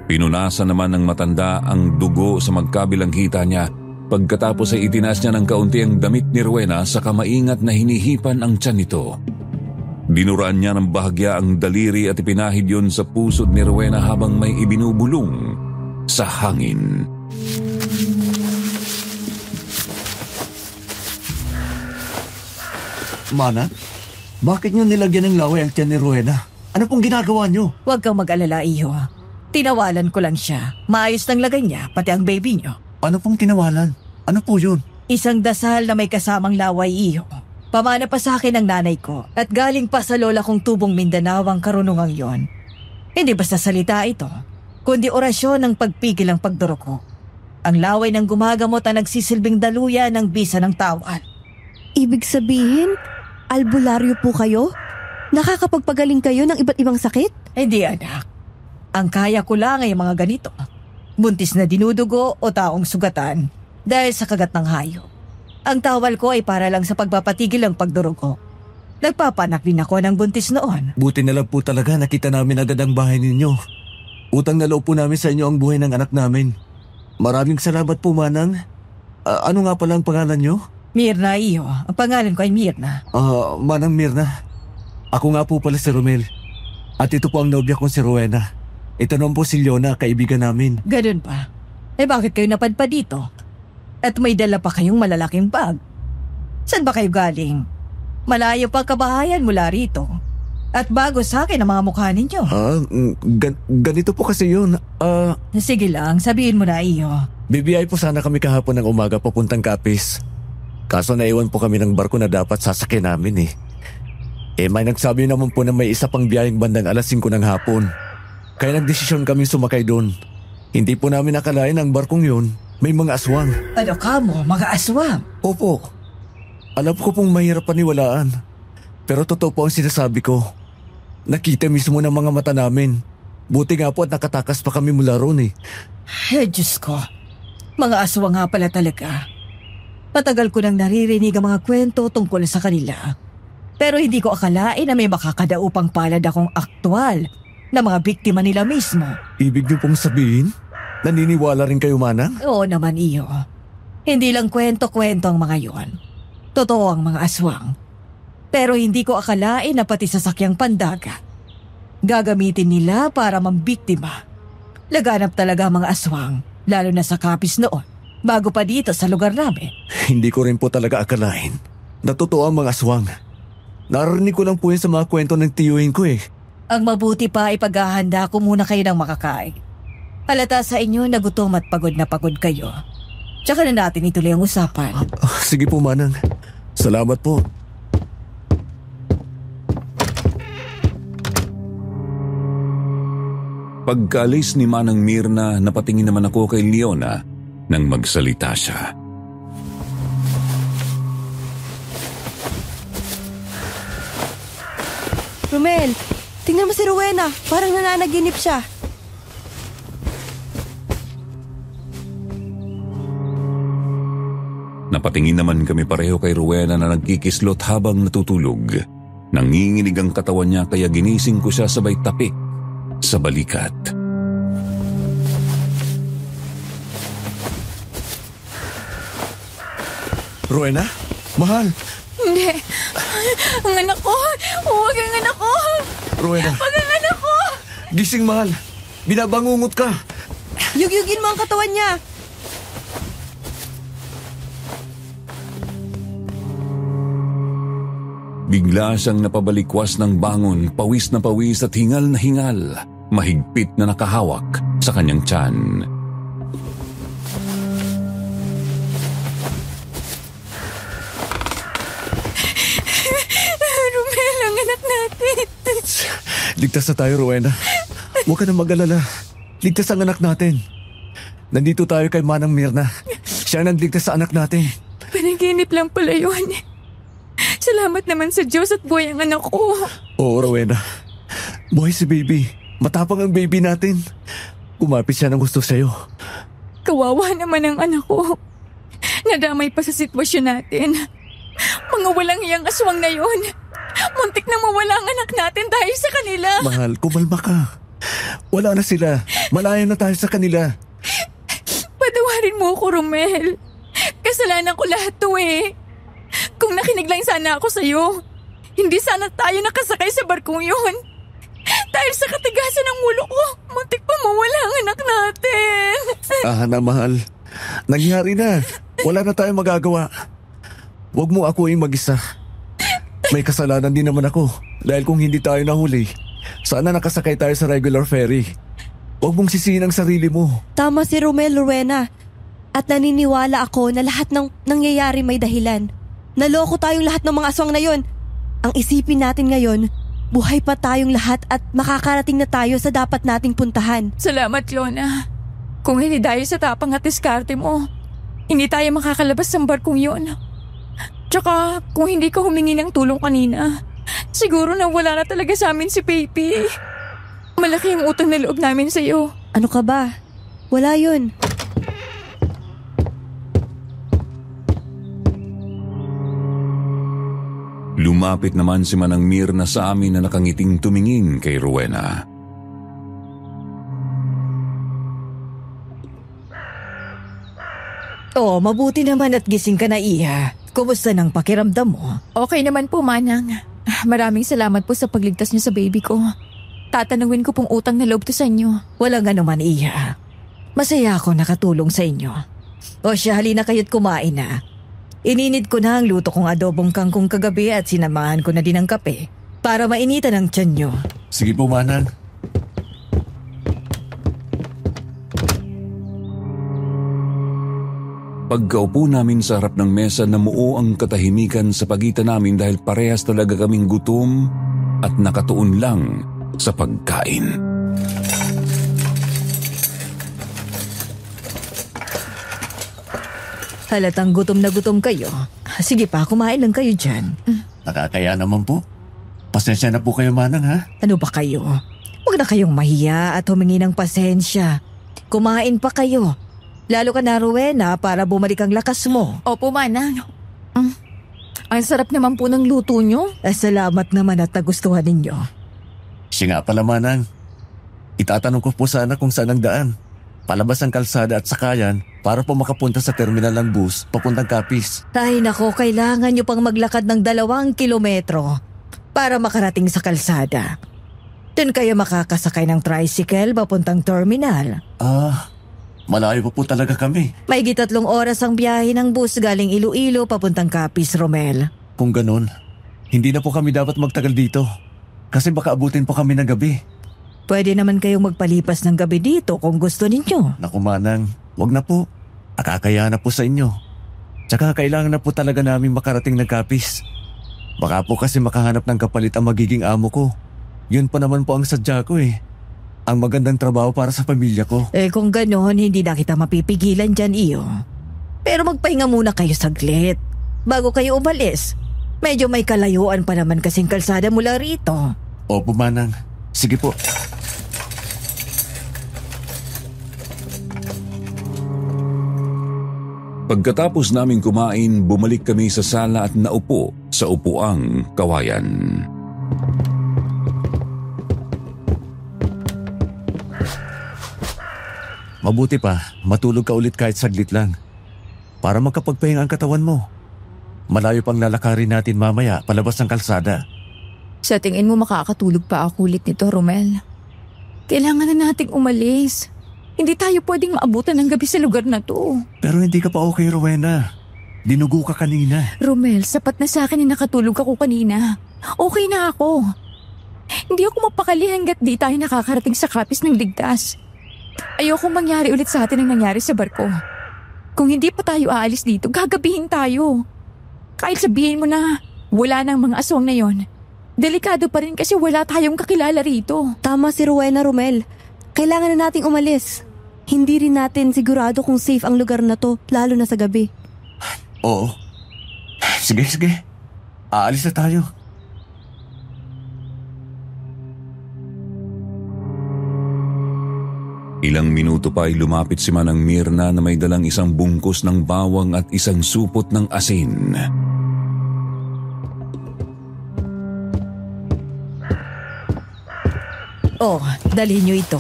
Pinunasan naman ng matanda ang dugo sa magkabilang hita niya. Pagkatapos ay itinaas niya ng kaunti ang damit ni Rowena sa kamaingat na hinihipan ang tiyan nito. Dinuraan niya ng bahagya ang daliri at ipinahid yun sa pusod ni Rowena habang may ibinubulong sa hangin. Mana, bakit niyo nilagyan ng laway ang tiyan ni Rowena? Ano pong ginagawa niyo? Huwag kang mag-alala, iyo. Tinawalan ko lang siya. Maayos ng lagay niya, pati ang baby niyo. Ano pong tinawalan? Ano po yun? Isang dasal na may kasamang laway, iyo. Pamana pa sa akin ang nanay ko at galing pa sa lola kong tubong Mindanao ang karunungang yon. Hindi basta salita ito, kundi orasyon ng pagpigil ng pagduro ko. Ang laway ng gumagamot ang nagsisilbing daluya ng bisa ng tawan. Ibig sabihin, albularyo po kayo? Nakakapagpagaling kayo ng iba't ibang sakit? Hindi, anak. Ang kaya ko lang ay mga ganito. Buntis na dinudugo o taong sugatan dahil sa kagat ng hayop. Ang tawal ko ay para lang sa pagpapatigil ng pagdurog ko. Nagpapanak din ako ng buntis noon. Buti na lang po talaga nakita namin agad ang bahay ninyo. Utang na loob po namin sa inyo ang buhay ng anak namin. Maraming salamat po, Manang. Ano nga pala ang pangalan nyo? Mirna, iyo. Ang pangalan ko ay Mirna. Manang Mirna. Ako nga po pala si Romel. At ito po ang nobya kong si Rowena. Ito naman po si Leona, kaibigan namin. Ganun pa. Eh bakit kayo napadpa dito? At may dala pa kayong malalaking bag. Saan ba kayo galing? Malayo pa kabahayan mula rito. At bago sa akin ang mga mukha ninyo. Ganito po kasi yun. Sige lang, sabihin mo na iyo. Bibiyay po sana kami kahapon ng umaga papuntang Capiz. Kaso naiwan po kami ng barko na dapat sasakyan namin may nagsabi naman po na may isa pang biyayang bandang 5:00 ng hapon. Kaya nagdesisyon kami sumakay doon. Hindi po namin nakalain ang barkong yun may mga aswang. Ano ka mo, mga aswang? Opo. Alam ko pong mahirap paniwalaan. Pero totoo po ang sinasabi ko. Nakita mismo ng mga mata namin. Buti nga po at nakatakas pa kami mula roon Diyos ko. Mga aswang nga pala talaga. Matagal ko nang naririnig ang mga kwento tungkol sa kanila. Pero hindi ko akalain na may makakadaupang palad akong aktwal na mga biktima nila mismo. Ibig niyo pong sabihin? Naniniwala rin kayo, Manang? Oo naman iyo. Hindi lang kwento-kwento ang mga yon. Totoo ang mga aswang. Pero hindi ko akalain na pati sasakyang pandagat gagamitin nila para mambiktima. Laganap talaga ang mga aswang, lalo na sa Capiz noon, bago pa dito sa lugar namin. Hindi ko rin po talaga akalain na totoo ang mga aswang. Narinig ko lang po yun sa mga kwento ng tiyuhin ko Ang mabuti pa ay paghahanda ko muna kayo ng makakain. Halata sa inyo na gutom at pagod na pagod kayo. Tsaka na natin ituloy ang usapan. Sige po, Manang. Salamat po. Pagkaalis ni Manang Mirna, napatingin naman ako kay Leona nang magsalita siya. Romel, tingnan mo si Rowena. Parang nananaginip siya. Napatingin naman kami pareho kay Rowena na nagkikislot habang natutulog. Nanginginig ang katawan niya kaya ginising ko siya sabay tapik sa balikat. Rowena? Mahal? Hindi. Ang anak ko. Huwag ang anak ko. Rowena. Huwag ang anak ko. Gising, mahal. Binabangungot ka. Yugyugin mo ang katawan niya. Bigla siyang napabalikwas ng bangon, pawis na pawis at hingal na hingal, mahigpit na nakahawak sa kanyang tiyan. Romel, ang anak natin. Ligtas na tayo, Rowena. Huwag ka na mag-alala. Ligtas ang anak natin. Nandito tayo kay Manang Mirna. Siya ang nagligtas sa anak natin. Panaginip lang pala yun. Salamat naman sa Diyos at buhay ang anak ko. Oo, Rowena. Buhay si baby. Matapang ang baby natin. Kumapit siya ng gusto sa'yo. Kawawa naman ang anak ko. Nadamay pa sa sitwasyon natin. Mga walang hiyang aswang na yun. Muntik na mawala ang anak natin dahil sa kanila. Mahal, kumalma ka. Wala na sila. Malaya na tayo sa kanila. Patawarin mo ako, Romel. Kasalanan ko lahat to Kung nakinig lang sana ako sa'yo, hindi sana tayo nakasakay sa barkong yun. Dahil sa katigasan ng ulo ko, muntik pa mawala ang anak natin. Na mahal. Nangyari na. Wala na tayong magagawa. Huwag mo akuing mag-isa. May kasalanan din naman ako. Dahil kung hindi tayo nahuli, sana nakasakay tayo sa regular ferry. Huwag mong sisihin ang sarili mo. Tama si Romel, Rowena. At naniniwala ako na lahat ng nangyayari may dahilan. Naloko tayong lahat ng mga aswang na yon. Ang isipin natin ngayon, buhay pa tayong lahat at makakarating na tayo sa dapat nating puntahan. Salamat, Leona. Kung hindi dahil sa tapang at diskarte mo, hindi tayo makakalabas ng barkong yun. Tsaka kung hindi ka humingi ng tulong kanina, siguro nawala na talaga sa amin si Baby. Malaki ang utang na loob namin sa'yo. Ano ka ba? Wala yun. Lumapit naman si Manang Mirna sa amin na nakangiting tumingin kay Rowena. Mabuti naman at gising ka na, Iha. Kumusta nang pakiramdam mo? Okay naman po, Manang. Maraming salamat po sa pagligtas niyo sa baby ko. Tatanungin ko pong utang na loob to sa inyo. Walang anuman, Iha. Masaya ako nakatulong sa inyo. O siya, halina kayo't kumain na. Ininid ko na ang luto kong adobong kangkong kagabi at sinamahan ko na din ang kape. Para mainitan ang tiyan nyo. Sige po, Manang. Pagkaupo namin sa harap ng mesa, namuo ang katahimikan sa pagitan namin dahil parehas talaga kaming gutom at nakatuon lang sa pagkain. Halatang gutom na gutom kayo. Sige pa, kumain lang kayo dyan. Nakakaya naman po. Pasensya na po kayo, Manang, ha? Ano ba kayo? Huwag na kayong mahiya at humingi ng pasensya. Kumain pa kayo. Lalo ka na, Rowena, para bumalik ang lakas mo. Opo, Manang. Ang sarap naman po ng luto nyo. Salamat naman at nagustuhan ninyo. Siya nga pala, Manang. Itatanong ko po sana kung saan ang daan. Palabas ang kalsada at sakayan para po makapunta sa terminal ng bus papuntang Capiz. Ay nako, kailangan nyo pang maglakad ng 2 kilometro para makarating sa kalsada. Doon kayo makakasakay ng tricycle papuntang terminal. Malayo po talaga kami. Maigit 3 oras ang biyahe ng bus galing Iloilo papuntang Capiz, Romel. Kung ganun, hindi na po kami dapat magtagal dito. Kasi baka abutin po kami ng gabi. Pwede naman kayong magpalipas ng gabi dito kung gusto ninyo. Naku, Manang, wag na po. Nakakaya na po sa inyo. Tsaka kailangan na po talaga namin makarating ng Capiz. Baka po kasi makahanap ng kapalit ang magiging amo ko. Yun pa naman po ang sadya ko eh. Ang magandang trabaho para sa pamilya ko. Kung gano'n, hindi na kita mapipigilan dyan, iyo. Pero magpahinga muna kayo saglit. Bago kayo umalis. Medyo may kalayuan pa naman kasing kalsada mula rito. Opo, Manang. Sige po. Pagkatapos naming kumain, bumalik kami sa sala at naupo sa upuang kawayan. Mabuti pa, matulog ka ulit kahit saglit lang. Para magkapagpahinga ang katawan mo. Malayo pang lalakarin natin mamaya palabas ng kalsada. Sa tingin mo makakatulog pa ako ulit nito, Romel? Kailangan na nating umalis. Hindi tayo pwedeng maabutan ng gabi sa lugar na to. Pero hindi ka pa okay, Rowena. Dinugo ka kanina. Romel, sapat na sa akin na nakatulog ako kanina. Okay na ako. Hindi ako mapakali hanggat di tayo nakakarating sa Capiz ng ligtas. Ayoko mangyari ulit sa atin ang nangyari sa barko. Kung hindi pa tayo aalis dito, gagabihin tayo. Kahit sabihin mo na wala nang mga aswang na yon, delikado pa rin kasi wala tayong kakilala rito. Tama si Rowena, Romel. Kailangan na nating umalis. Hindi rin natin sigurado kung safe ang lugar na to, lalo na sa gabi. Oo. Sige. Aalis na tayo. Ilang minuto pa ay lumapit si Manang Mirna na may dalang isang bungkus ng bawang at isang supot ng asin. Dalhin nyo ito.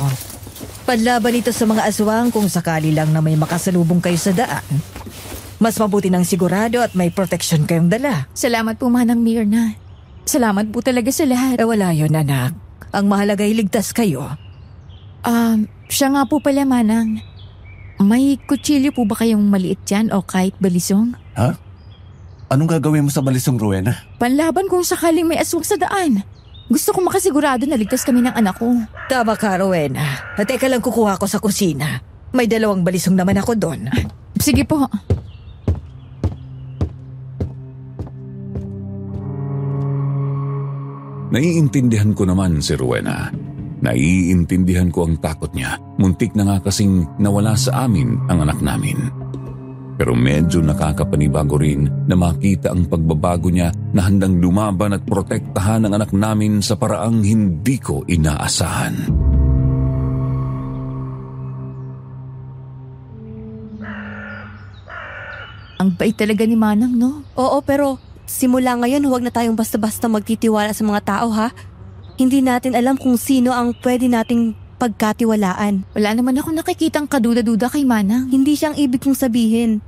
Panlaban ito sa mga aswang kung sakali lang na may makasalubong kayo sa daan. Mas mabuti ng sigurado at may protection kayong dala. Salamat po, Manang Mirna. Salamat po talaga sa lahat. Wala yun, anak. Ang mahalaga ay ligtas kayo. Siya nga po pala, Manang. May kutsilyo po ba kayong maliit dyan o kahit balisong? Ha? Anong gagawin mo sa balisong, Rowena? Panlaban kung sakaling may aswang sa daan. Gusto ko makasigurado na ligtas kami ng anak ko. Tama ka, Rowena. Teka lang, kukuha ko sa kusina. May 2 balisong naman ako doon. Sige po. Naiintindihan ko naman si Rowena. Naiintindihan ko ang takot niya. Muntik na nga kasing nawala sa amin ang anak namin. Pero medyo nakakapanibago rin na makita ang pagbabago niya na handang lumaban at protektahan ang anak namin sa paraang hindi ko inaasahan. Ang bait talaga ni Manang, no? Oo, pero simula ngayon huwag na tayong basta-basta magtitiwala sa mga tao, ha? Hindi natin alam kung sino ang pwede nating pagkatiwalaan. Wala naman ako nakikitang kaduda-duda kay Manang. Hindi siyang ibig kong sabihin.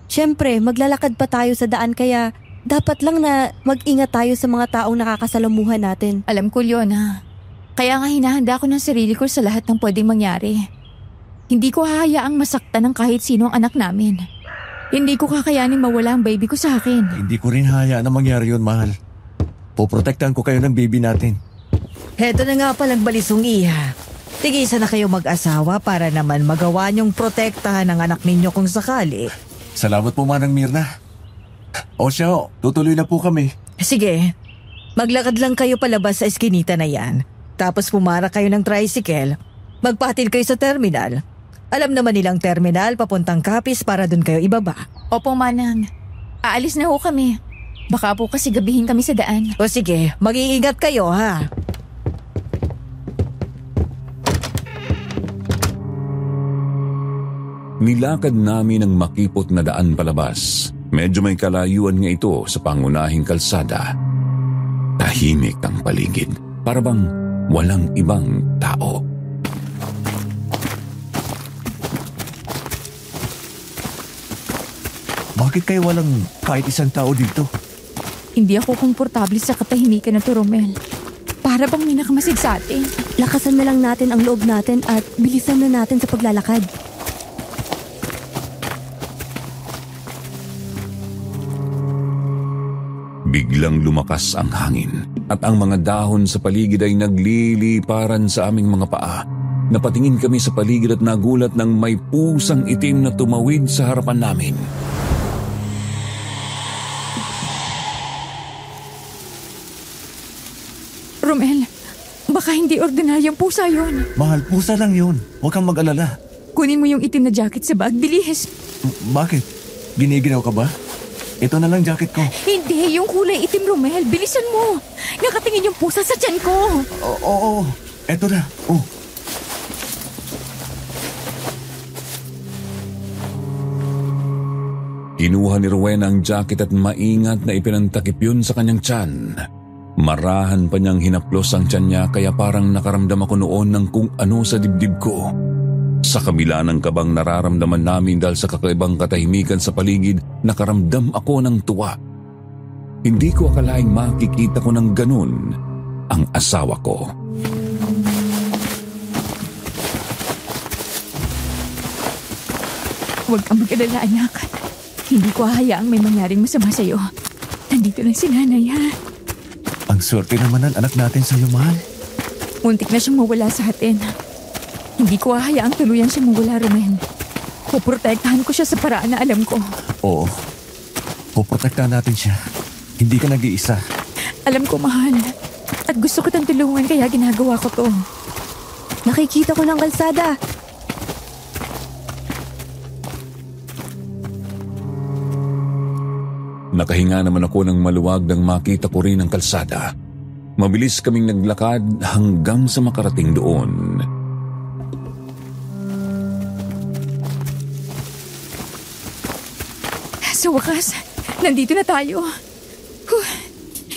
Siyempre, maglalakad pa tayo sa daan kaya dapat lang na mag-ingat tayo sa mga taong nakakasalamuhan natin. Alam ko yun, ha? Kaya nga hinahanda ko ng sarili ko sa lahat ng pwedeng mangyari. Hindi ko hahayaang masaktan ng kahit sino ang anak namin. Hindi ko kakayanin mawala ang baby ko sa akin. Hindi ko rin hayaan na mangyari yun, mahal. Poprotektahan ko kayo ng baby natin. Heto na nga palang balisong iha. Tigisa na kayo mag-asawa para naman magawa niyong protektahan ng anak ninyo kung sakali. Salamat po, Manang Mirna. O siya, tutuloy na po kami. Sige, maglakad lang kayo palabas sa eskinita na yan. Tapos pumara kayo ng tricycle. Magpahatid kayo sa terminal. Alam naman nilang terminal papuntang Capiz para dun kayo ibaba. Opo, Manang. Aalis na ho kami. Baka po kasi gabihin kami sa daan. O sige, mag-iingat kayo ha. Nilakad namin ang makipot na daan palabas. Medyo may kalayuan nga ito sa pangunahing kalsada. Tahimik ang paligid, para bang walang ibang tao. Bakit kayo walang kahit isang tao dito? Hindi ako komportable sa katahimikan na to, Romel. Para bang may nakamasid sa atin. Lakasan na lang natin ang loob natin at bilisan na natin sa paglalakad. Biglang lumakas ang hangin at ang mga dahon sa paligid ay nagliliparan sa aming mga paa. Napatingin kami sa paligid at nagulat nang may pusang itim na tumawid sa harapan namin. Romel, baka hindi ordinaryong pusa yon. Mahal, pusa lang yun. Huwag kang mag-alala. Kunin mo yung itim na jacket sa bag, bilis. Bakit? Giniginaw ka ba? Ito na lang jacket ko. Hindi, yung kulay itim, Romel. Bilisan mo. Nakatingin yung pusa sa tiyan ko. Oo. Ito na. Oh. Kinuha ni Rowena ang jacket at maingat na ipinantakip yun sa kanyang tiyan. Marahan pa niyang hinaplos ang tiyan niya kaya parang nakaramdam ako noon ng kung ano sa dibdib ko. Sa kabila ng kabang nararamdaman namin dahil sa kakaibang katahimikan sa paligid, nakaramdam ako ng tuwa. Hindi ko akalaing makikita ko ng ganun ang asawa ko. Huwag kang mag-alala, anak. Hindi ko hahayaang may mangyaring masama sa'yo. Nandito lang si nanay, ha? Ang swerte naman ng anak natin sa'yo, mahal. Muntik na siyang mawala sa atin. Hindi ko hahayaang tuluyan siyang mawala, Romel. Puprotektahan ko siya sa paraan na alam ko. Oo. Puprotektahan natin siya. Hindi ka nag-iisa. Alam ko, mahal. At gusto ko tang tulungan kaya ginagawa ko to. Nakikita ko ng kalsada. Nakahinga naman ako ng maluwag nang makita ko rin ang kalsada. Mabilis kaming naglakad hanggang sa makarating doon. Sa wakas, nandito na tayo.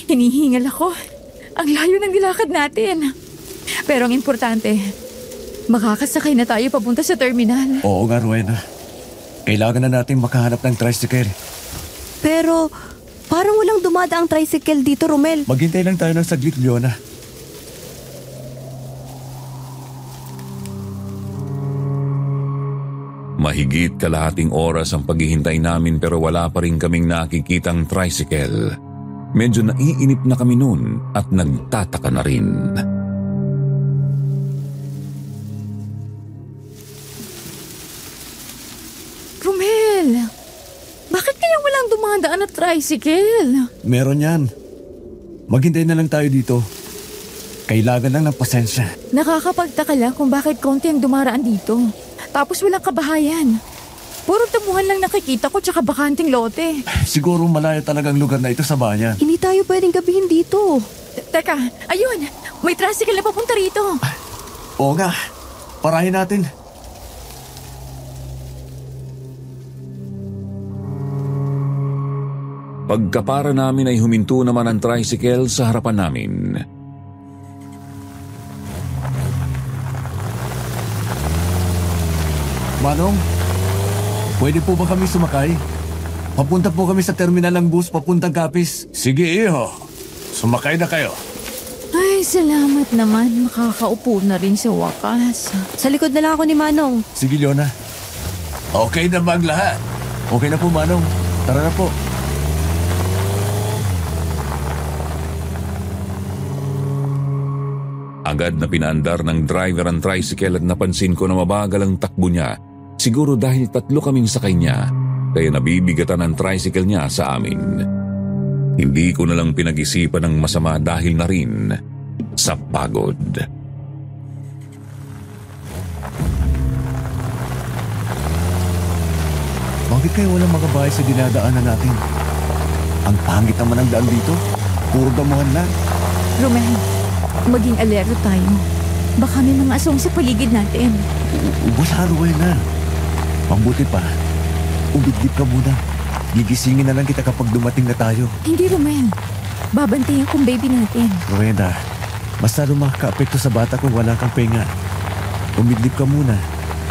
Hinihingal ako. Ang layo ng nilakad natin. Pero ang importante, makakasakay na tayo papunta sa terminal. Oo nga, Rowena. Kailangan na natin makahanap ng tricycle. Pero parang walang dumadaang tricycle dito, Romel. Maghintay lang tayo ng saglit, Leona. Mahigit kalahating oras ang paghihintay namin pero wala pa rin kaming nakikitang tricycle. Medyo naiinip na kami noon at nagtataka na rin. Romel, bakit kaya walang dumadaan na tricycle? Meron yan. Maghintay na lang tayo dito. Kailangan lang ng pasensya. Nakakapagtaka lang kung bakit konti ang dumaraan dito. Tapos walang kabahayan. Puro damuhan lang nakikita ko tsaka bakanting lote. Siguro malayo talagang lugar na ito sa bayan. Hindi tayo pwedeng gabihin dito. Teka, ayun! May tricycle na papunta rito. Oo nga. Parahin natin. Pagkapara namin ay huminto naman ang tricycle sa harapan namin. Manong, pwede po ba kami sumakay? Papunta po kami sa terminal ng bus papuntang Capiz. Sige, iho. Sumakay na kayo. Ay, salamat naman. Makakaupo na rin sa wakas. Sa likod na lang ako ni Manong. Sige, Leona. Okay na ba ang lahat? Okay na po, Manong. Tara na po. Agad na pinaandar ng driver ang tricycle at napansin ko na mabagal ang takbo niya. Siguro dahil 3 kaming sakay niya, kaya nabibigatan ang tricycle niya sa amin. Hindi ko na lang pinag-isipan ng masama dahil na rin sa pagod. Bakit kayo walang mga bahay sa dinadaanan natin? Ang pangit naman ang daan dito. Puro damuhan lang. Romel, maging alerto tayo. Baka may mga aswang sa paligid natin. Wala, Rowena. Mabuti pa. Umidlip ka muna. Gigisingin na lang kita kapag dumating na tayo. Hindi, Romel. Babantayan kong baby natin. Rowena, mas lalo makaka-apekto sa bata kung wala kang pahinga. Umidlip ka muna.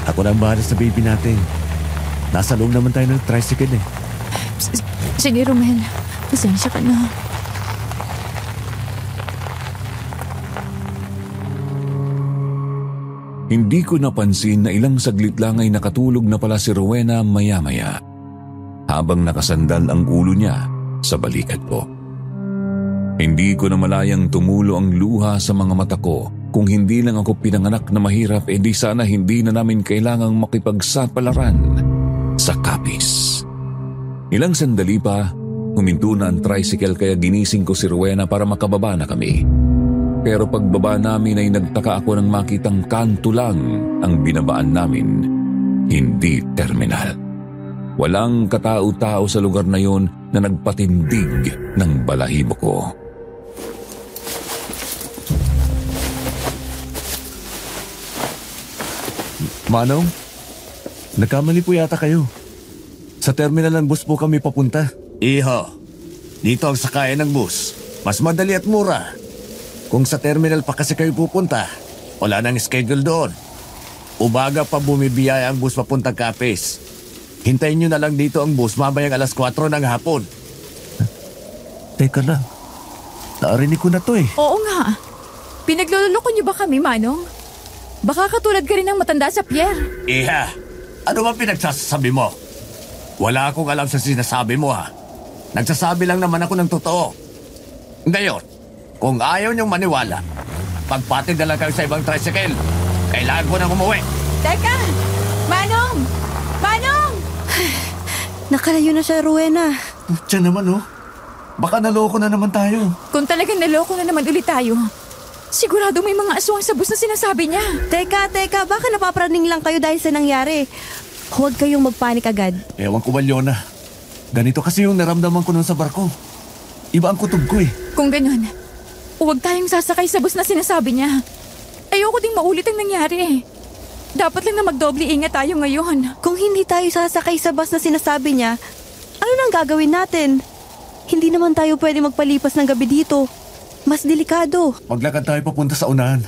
Ako na ang bahala sa baby natin. Nasa loob naman tayo ng tricycle eh. Sige, Romel. Pasensya ka na. Hindi ko napansin na ilang saglit lang ay nakatulog na pala si Rowena maya-maya, habang nakasandal ang ulo niya sa balikat ko. Hindi ko na malayang tumulo ang luha sa mga mata ko. Kung hindi lang ako pinanganak na mahirap, di sana hindi na namin kailangang makipagsapalaran sa kapis. Ilang sandali pa, huminto na ang tricycle kaya ginising ko si Rowena para makababa na kami. Pero pagbaba namin ay nagtaka ako nang makitang kanto lang ang binabaan namin, hindi terminal. Walang katao-tao sa lugar na yon na nagpatindig ng balahibo ko. Manong, nagkamali po yata kayo. Sa terminal ng bus po kami papunta. Iho, dito ang sakayan ng bus. Mas madali at mura. Kung sa terminal pa kasi kayo pupunta, wala nang schedule doon. Umaga pa bumibiyaya ang bus papuntang Capiz. Hintayin nyo na lang dito ang bus mamayang 4:00 ng hapon. Teka lang, narinig ko na to eh. Oo nga. Pinagluloko niyo ba kami, Manong? Baka katulad ka rin ng matanda sa Pierre. Iha, ano ba pinagsasabi mo? Wala akong alam sa sinasabi mo ha. Nagsasabi lang naman ako ng totoo. Ngayon, kung ayaw niyong maniwala, pagpatid na lang kayo sa ibang tricycle. Kailangan ko nang umuwi. Teka! Manong! Manong! Nakalayo na siya, Rowena. Diyan naman oh. Baka naloko na naman tayo. Kung talagang naloko na naman ulit tayo, sigurado may mga aswang sa bus na sinasabi niya. Teka, baka napapraning lang kayo dahil sa nangyari. Huwag kayong magpanik agad. Ewan ko ba, Leona. Ganito kasi yung naramdaman ko nun sa barko. Iba ang kutob ko eh. Kung ganun, huwag tayong sasakay sa bus na sinasabi niya. Ayoko ding maulit ang nangyari eh. Dapat lang na magdoble ingat tayo ngayon. Kung hindi tayo sasakay sa bus na sinasabi niya, ano nang gagawin natin? Hindi naman tayo pwede magpalipas ng gabi dito. Mas delikado. Maglakad tayo papunta sa unahan.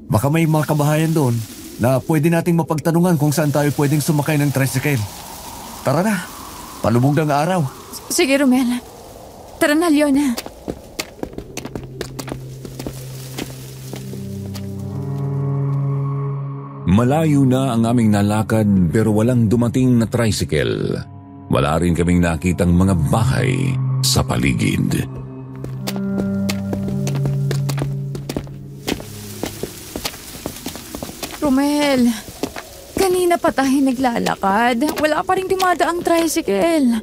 Baka may mga kabahayan doon na pwede nating mapagtanungan kung saan tayo pwedeng sumakay ng tricycle. Tara na, palubog ng araw. Sige, Romel. Tara na, Leona. Malayo na ang aming nalakad pero walang dumating na tricycle. Wala rin kaming nakitang mga bahay sa paligid. Romel, kanina pa tayo naglalakad. Wala pa rin dumadaang tricycle.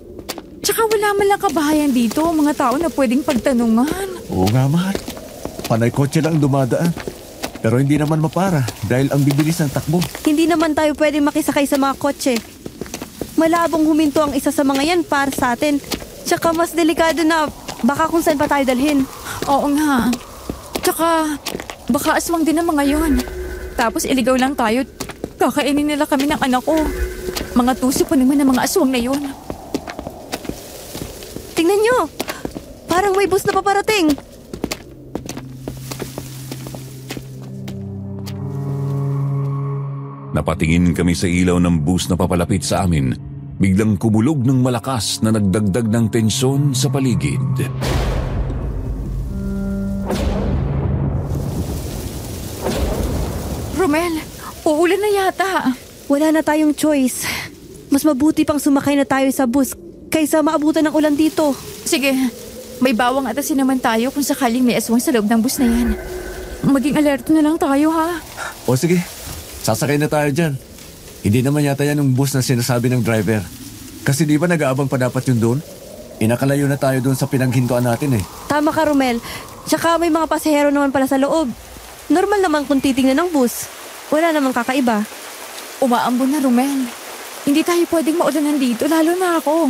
Tsaka wala man lang kabahayan dito, mga tao na pwedeng pagtanungan. Oo nga, mahal. Panay kotse lang dumadaan. Pero hindi naman mapara dahil ang bibilis ng takbo. Hindi naman tayo pwede makisakay sa mga kotse. Malabong huminto ang isa sa mga yan para sa atin. Tsaka mas delikado na baka kung saan pa tayo dalhin. Oo nga. Tsaka baka aswang din ang mga yon. Tapos iligaw lang tayo. Kakainin nila kami ng anak ko. Mga tuso pa naman ng mga aswang na yon. Tingnan nyo! Parang may bus na paparating. Napatingin kami sa ilaw ng bus na papalapit sa amin. Biglang kumulog ng malakas na nagdagdag ng tensyon sa paligid. Romel, uulan na yata. Wala na tayong choice. Mas mabuti pang sumakay na tayo sa bus kaysa maabutan ng ulan dito. Sige, may bawang atasin naman tayo kung sakaling may aswang sa loob ng bus na yan. maging alerto na lang tayo ha. O sige, sasakay na tayo dyan. Hindi naman yata yan yung bus na sinasabi ng driver. Kasi di ba nag-aabang pa dapat yun doon? Inakalayo na tayo doon sa pinaghintuan natin eh. Tama ka, Romel. Tsaka may mga pasahero naman pala sa loob. Normal naman kung titingnan ng bus. Wala namang kakaiba. Umaambon na, Romel. Hindi tayo pwedeng maulanan dito, lalo na ako.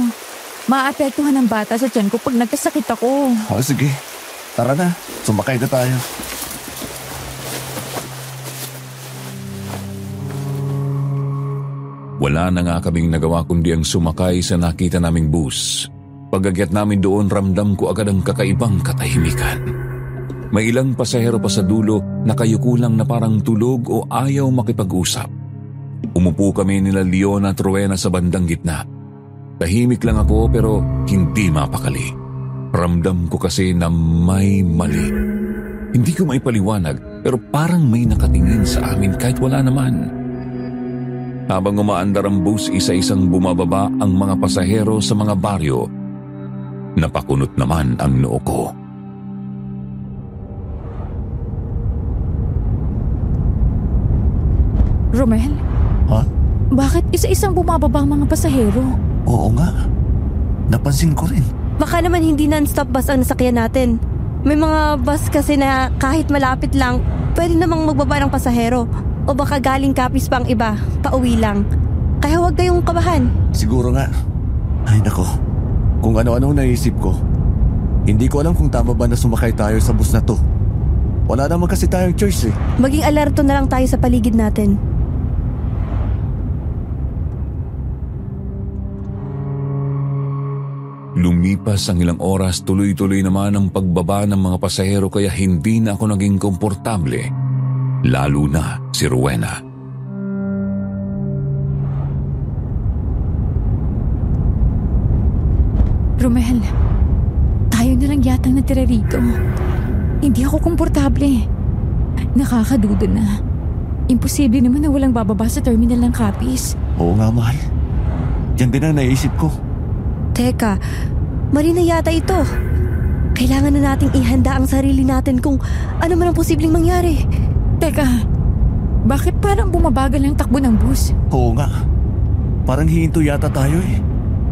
Maapektuhan ng bata sa tiyan ko pag nagkasakit ako. O sige, tara na. Sumakay na tayo. Wala na nga kaming nagawa kundi ang sumakay sa nakita naming bus. Pag-akyat namin doon, ramdam ko agad ang kakaibang katahimikan. May ilang pasahero pa sa dulo na kayukulang na parang tulog o ayaw makipag-usap. Umupo kami nila Leon at Rowena sa bandang gitna. Tahimik lang ako pero hindi mapakali. Ramdam ko kasi na may mali. Hindi ko maipaliwanag pero parang may nakatingin sa amin kahit wala naman. Habang umaandar ang bus, isa-isang bumababa ang mga pasahero sa mga baryo. Napakunot naman ang noo ko. Romel? Ha? Bakit isa-isang bumababa ang mga pasahero? Oo nga. Napansin ko rin. Baka naman hindi non-stop bus ang nasakyan natin. May mga bus kasi na kahit malapit lang, pwede namang magbaba ng pasahero. O baka galing Capiz pa ang iba, pauwi lang. Kaya huwag kayong kabahan. Siguro nga. Ay nako, kung ano-ano naisip ko. Hindi ko alam kung tama ba na sumakay tayo sa bus na to. Wala naman kasi tayong choice eh. Maging alerto na lang tayo sa paligid natin. Lumipas ang ilang oras, tuloy-tuloy naman ang pagbaba ng mga pasahero kaya hindi na ako naging komportable. Lalo na si Rowena. Romel, tayo na lang yatang natira rito. Hindi ako komportable. Nakakaduda na. Imposible naman na walang bababa sa terminal ng Capiz. Oo nga, mahal. Yan din ang naisip ko. Teka, mali na yata ito. Kailangan na nating ihanda ang sarili natin kung ano man ang posibleng mangyari. Teka, bakit parang bumabagal ang takbo ng bus? Oo nga. Parang hihinto yata tayo eh.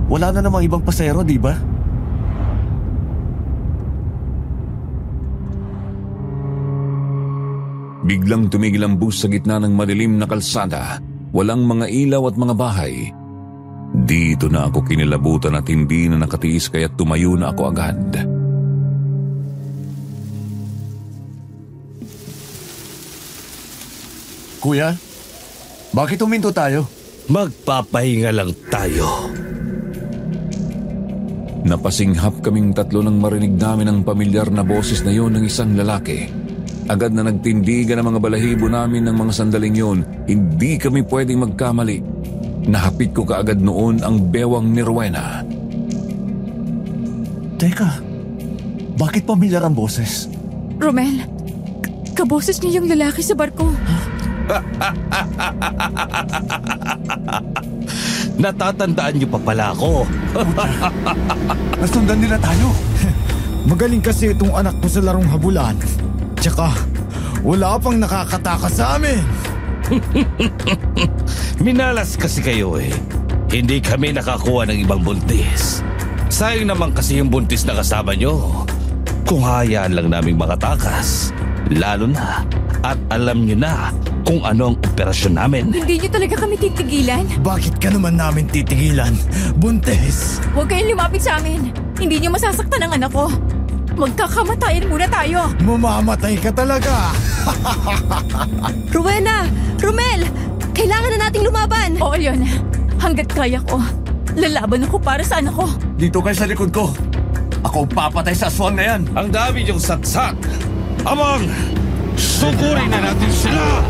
Wala na namang ibang pasahero, di ba? Biglang tumigil ang bus sa gitna ng madilim na kalsada. Walang mga ilaw at mga bahay. Dito na ako kinilabutan at hindi na nakatiis kaya tumayo na ako agad. Kuya, bakit huminto tayo? Magpapahinga lang tayo. Napasinghap kaming tatlo nang marinig namin ang pamilyar na boses na yon ng isang lalaki. Agad na nagtindigan ang mga balahibo namin ng mga sandaling yon. Hindi kami pwedeng magkamali. Nahapit ko kaagad noon ang bewang ni Rowena. Teka, bakit pamilyar ang boses? Romel, kaboses niya yung lalaki sa barko. Natatandaan niyo pa pala ako. Nasundan nila tayo. Magaling kasi itong anak ko sa larong habulan. Tsaka, wala pang nakakatakas sa amin. Minalas kasi kayo eh. Hindi kami nakakuha ng ibang buntis. Sayang naman kasi yung buntis na kasama nyo. Kung hayaan lang naming makatakas, lalo na at alam nyo na kung ano ang operasyon namin. Hindi niyo talaga kami titigilan? Bakit ka naman namin titigilan? Buntes! Huwag kayong lumapit sa amin. Hindi niyo masasaktan ang anak ko. Magkakamatayan muna tayo. Mamamatay ka talaga! Rowena! Romel! Kailangan na nating lumaban! Oo, Leon. Hanggat kaya ko, lalaban ako para sa anak ko. Dito kayo sa likod ko. Ako papatay sa aswang na yan. Ang dami niyong saksak. Amang! Sugurin na natin sila!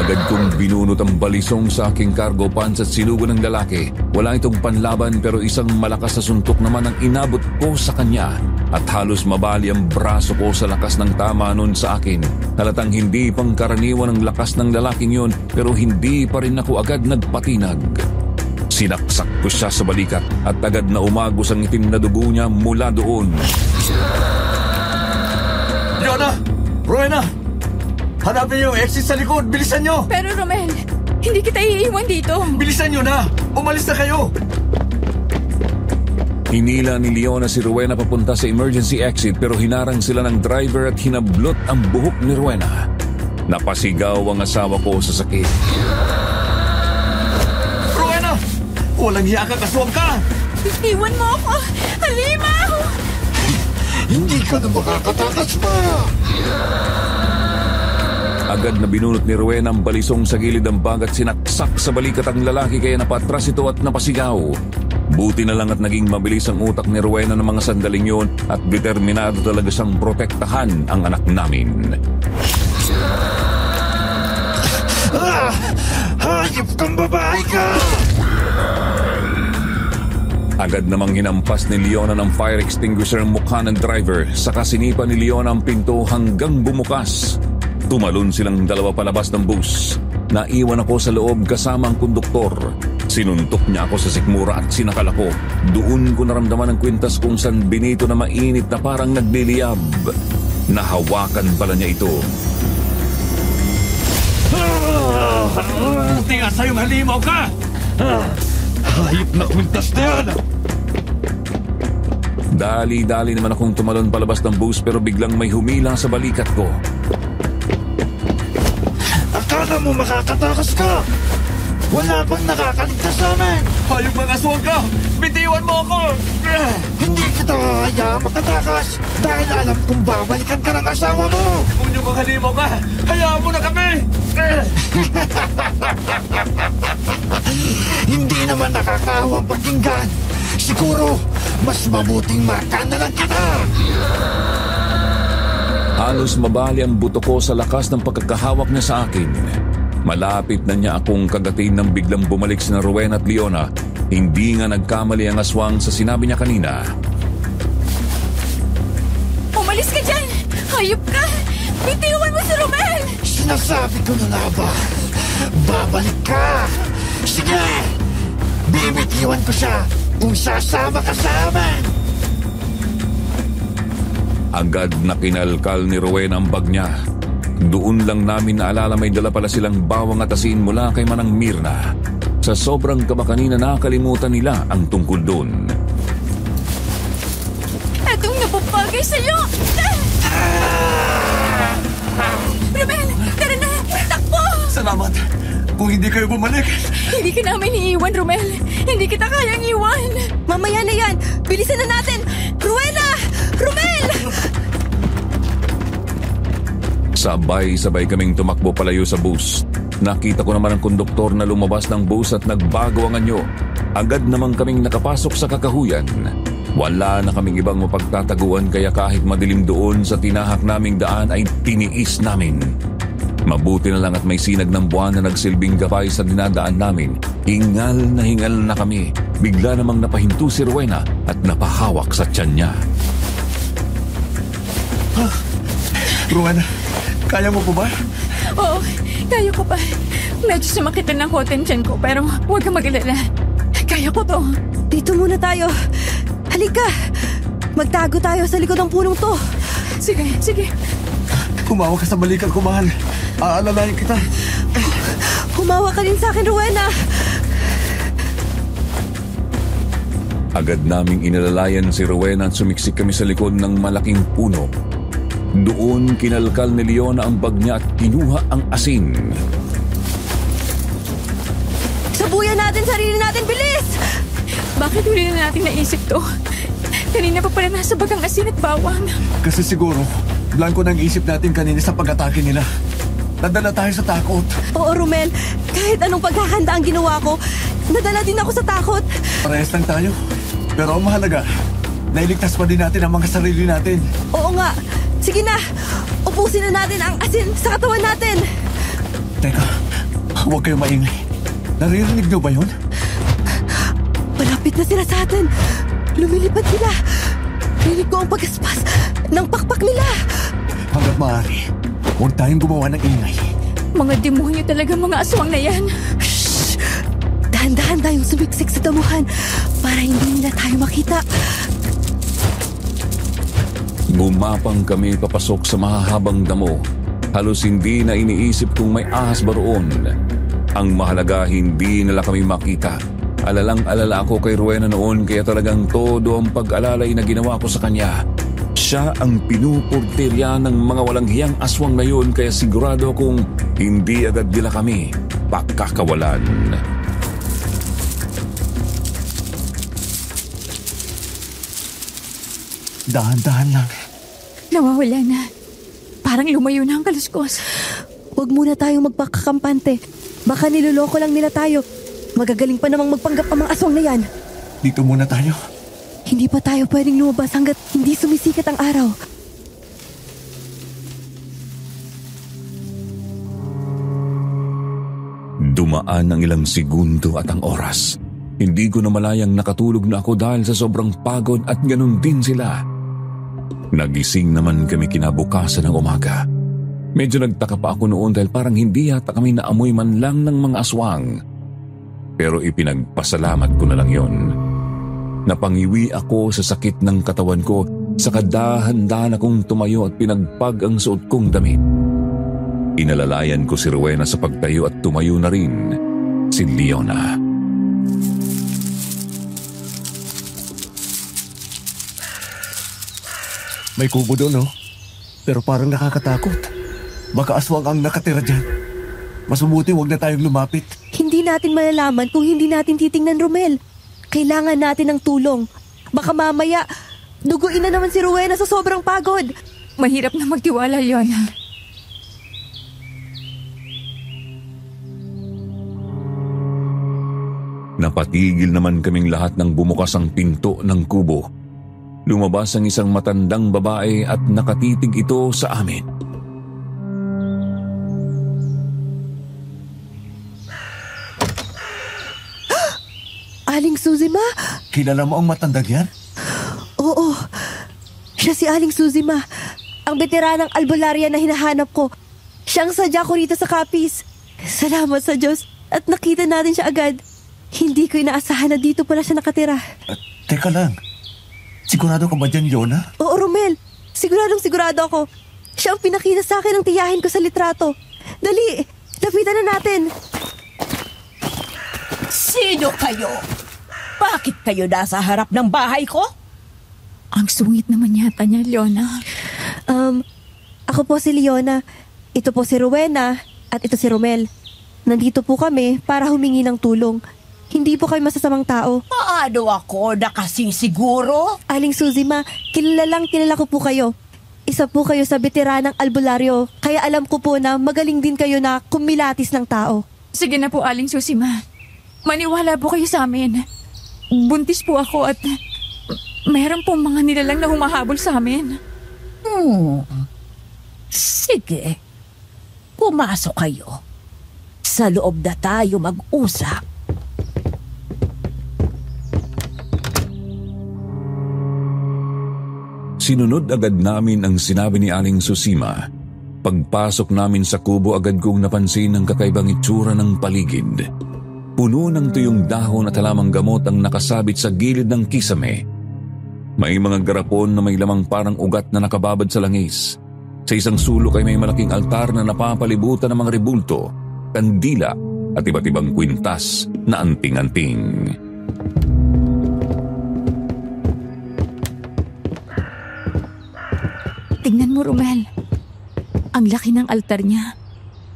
Agad kong binunot ang balisong sa aking cargo pants at sinugo ng lalaki. Wala itong panlaban pero isang malakas na suntok naman ang inabot ko sa kanya. At halos mabali ang braso ko sa lakas ng tama nun sa akin. Halatang hindi pangkaraniwan ang lakas ng lalaking yon pero hindi pa rin ako agad nagpatinag. Sinaksak ko siya sa balikat at agad na umagos ang itim na dugo niya mula doon. Leona! Rowena! Hanapin niyo yung exit sa likod! Bilisan niyo! Pero Romel, hindi kita iiwan dito. Bilisan niyo na! Umalis na kayo! Hinila ni Leona si Rowena papunta sa emergency exit pero hinarang sila ng driver at hinablot ang buhok ni Rowena. Napasigaw ang asawa ko sa sakit. Rowena! Walang hiya ka, kaswag ka! Iwan mo ako! Halimaw! Hindi ka na makakatakas pa! Agad na binunot ni Rowena ang balisong sa gilid ng bag at sinaksak sa balikat ang lalaki kaya napatras ito at napasigaw. Buti na lang at naging mabilis ang utak ni Rowena ng mga sandaling yun at determinado talaga siyang protektahan ang anak namin. Hayop kang babae ka! Agad namang hinampas ni Leona ng fire extinguisher ang mukha ng driver. Saka sinipa ni Leona ang pinto hanggang bumukas. Tumalon silang dalawa palabas ng bus. Naiwan ako sa loob kasama ang konduktor. Sinuntok niya ako sa sikmura at sinakal ako. Doon ko naramdaman ang kwintas kung saan binito na mainit na parang nagliliyab. Nahawakan pala niya ito. Buti nga sa'yong halimaw ka! Hayop na kwintas na yan! Dali-dali naman akong tumalon palabas ng bus pero biglang may humila sa balikat ko. Akala mo makakatakas ka? Wala bang nakakaligtas sa amin? Hayop mga aswang ka! Bitiwan mo ako! Hindi kita hayaan makatakas dahil alam kong babalikan ka ng asawa mo! Kung nyo kang halimaw ka, hayaan mo na kami! Hindi naman nakakahawang pakinggan. Siguro, mas mabuting maka na lang kita! Halos mabali ang buto ko sa lakas ng pagkakahawak niya sa akin. Malapit na niya akong kagatin nang biglang bumalik sina Rowena at Leona. Hindi nga nagkamali ang aswang sa sinabi niya kanina. Umalis ka dyan! Hayop ka! Bitiwan mo si Romel! Sinasabi ko na nga ba? Babalik ka! Sige! Bibitiwan ko siya kung sasama ka sa amin! Agad na kinalkal ni Rowena ang bag niya. Doon lang namin naalala may dala pala silang bawang at asin mula kay Manang Mirna. Sa sobrang kaba kanina nakalimutan nila ang tungkol doon. Etong napapagay sa'yo! Romel, tara na! Takbo! Salamat! Kung hindi kayo bumalik... Hindi ka namin iiwan, Romel! Hindi kita kayang iwan! Mamaya na yan! Bilisan na natin! Rowena! Romel! Sabay-sabay kaming tumakbo palayo sa bus. Nakita ko naman ang konduktor na lumabas ng bus at nagbago ang anyo. Agad namang kaming nakapasok sa kakahuyan. Wala na kaming ibang mapagtataguan kaya kahit madilim doon sa tinahak naming daan ay tiniis namin. Mabuti na lang at may sinag ng buwan na nagsilbing gabay sa dinadaan namin. Hingal na kami. Bigla namang napahinto si Rowena at napahawak sa tiyan niya. Rowena, kaya mo po ba? Oo, kaya ko pa. Medyo sumakit ng cotton tiyan ko pero huwag kang mag-alala. Kaya ko to. Dito muna tayo. Halika! Magtago tayo sa likod ng punong to. Sige, sige. Kumawa ka sa balikan ko, mahal. Aalalayan kita. Kumawa ka rin sa akin, Rowena. Agad naming inalalayan si Rowena at sumiksik kami sa likod ng malaking puno. Doon kinalkal ni Leona ang bag niya at kinuha ang asin. Sabuyan natin sarili natin, bilis! Bakit huli na natin naisip to? Kanina pa pala nasa bagang asin at bawang. Kasi siguro, blanco ng isip natin kanina sa pag-atake nila. Nadala tayo sa takot. Oo, Romel. Kahit anong paghahanda ang ginawa ko, nadala din ako sa takot. Parehas lang tayo. Pero ang mahalaga, nailigtas pa din natin ang mga sarili natin. Oo nga. Sige na. Ubusin na natin ang asin sa katawan natin. Teka, huwag kayong maingay. Naririnig niyo ba yun? Malapit na sila sa atin. Lumilipad sila. Rinig ko ang pagaspas ng pakpak nila. Hanggat maaari, huwag tayong gumawa ng ingay. Mga demonyo talaga mga aswang na yan. Shhh! Dahan-dahan tayong sumiksik sa damuhan para hindi nila tayo makita. Gumapang kami papasok sa mahahabang damo. Halos hindi na iniisip kung may ahas ba roon. Ang mahalaga, hindi nila kami makita. Alalang-alala ako kay Rowena noon, kaya talagang todo ang pag-alalay na ginawa ko sa kanya. Siya ang pinupurterya ng mga walang hiyang aswang na yun, kaya sigurado akong hindi agad nila kami pakakawalan. Dahan-dahan lang. Nawawala na. Parang lumayo na ang kaluskos. Huwag muna tayong magpakakampante. Baka niloloko lang nila tayo. Magagaling pa namang magpanggap ang mga aswang na yan. Dito muna tayo. Hindi pa tayo pwedeng lumabas hanggat hindi sumisikat ang araw. Dumaan ang ilang segundo at ang oras. Hindi ko na malayang nakatulog na ako dahil sa sobrang pagod at ganun din sila. Nagising naman kami kinabukasan ng umaga. Medyo nagtaka pa ako noon dahil parang hindi yata kami naamoy man lang ng mga aswang. Pero ipinagpasalamat ko na lang yon. Napangiwi ako sa sakit ng katawan ko, saka dahan-dahan akong tumayo at pinagpag ang suot kong damit. Inalalayan ko si Rowena sa pagtayo at tumayo na rin si Leona. May kubo doon, no? Pero parang nakakatakot. Baka aswang ang nakatira dyan. Mas mabuti huwag na tayong lumapit. Hindi natin malalaman kung hindi natin titingnan, Romel. Kailangan natin ng tulong. Baka mamaya, duguin na naman si Rowena sa sobrang pagod. Mahirap na magtiwala, Leona. Napatigil naman kaming lahat nang bumukas ang pinto ng kubo. Lumabas ang isang matandang babae at nakatitig ito sa amin. Aling Suzima? Kilala mo ang matandang yan? Oo. Siya si Aling Suzima. Ang veteranang albularya na hinahanap ko. Siyang sadya ko rito sa Capiz. Salamat sa Diyos at nakita natin siya agad. Hindi ko inaasahan na dito pala siya nakatira. Teka lang. Sigurado ka ba dyan, Leona? Oo, Romel. Sigurado ako. Siya ang pinakita sa akin ng tiyahin ko sa litrato. Dali, lapitan na natin. Sino kayo? Bakit kayo nasa harap ng bahay ko? Ang sweet naman yata niya, Leona. Ako po si Leona. Ito po si Rowena at ito si Romel. Nandito po kami para humingi ng tulong. Hindi po kayo masasamang tao. Paano ako nakasisiguro? Aling Suzima, kilala ko po kayo. Isa po kayo sa veteranang albularyo, kaya alam ko po na magaling din kayo na kumilatis ng tao. Sige na po, Aling Susima. Maniwala po kayo sa amin. Buntis po ako at meron po mga nilalang na humahabol sa amin. Sige. Pumasok kayo. Sa loob na tayo mag-usap. Sinunod agad namin ang sinabi ni Aling Susima. Pagpasok namin sa kubo, agad kong napansin ang kakaibang itsura ng paligid. Puno ng tuyong dahon at halamang gamot ang nakasabit sa gilid ng kisame. May mga garapon na may lamang parang ugat na nakababad sa langis. Sa isang sulok ay may malaking altar na napapalibutan ng mga rebulto, kandila at iba't ibang kwintas na anting-anting. Tingnan mo, Romel. Ang laki ng altar niya.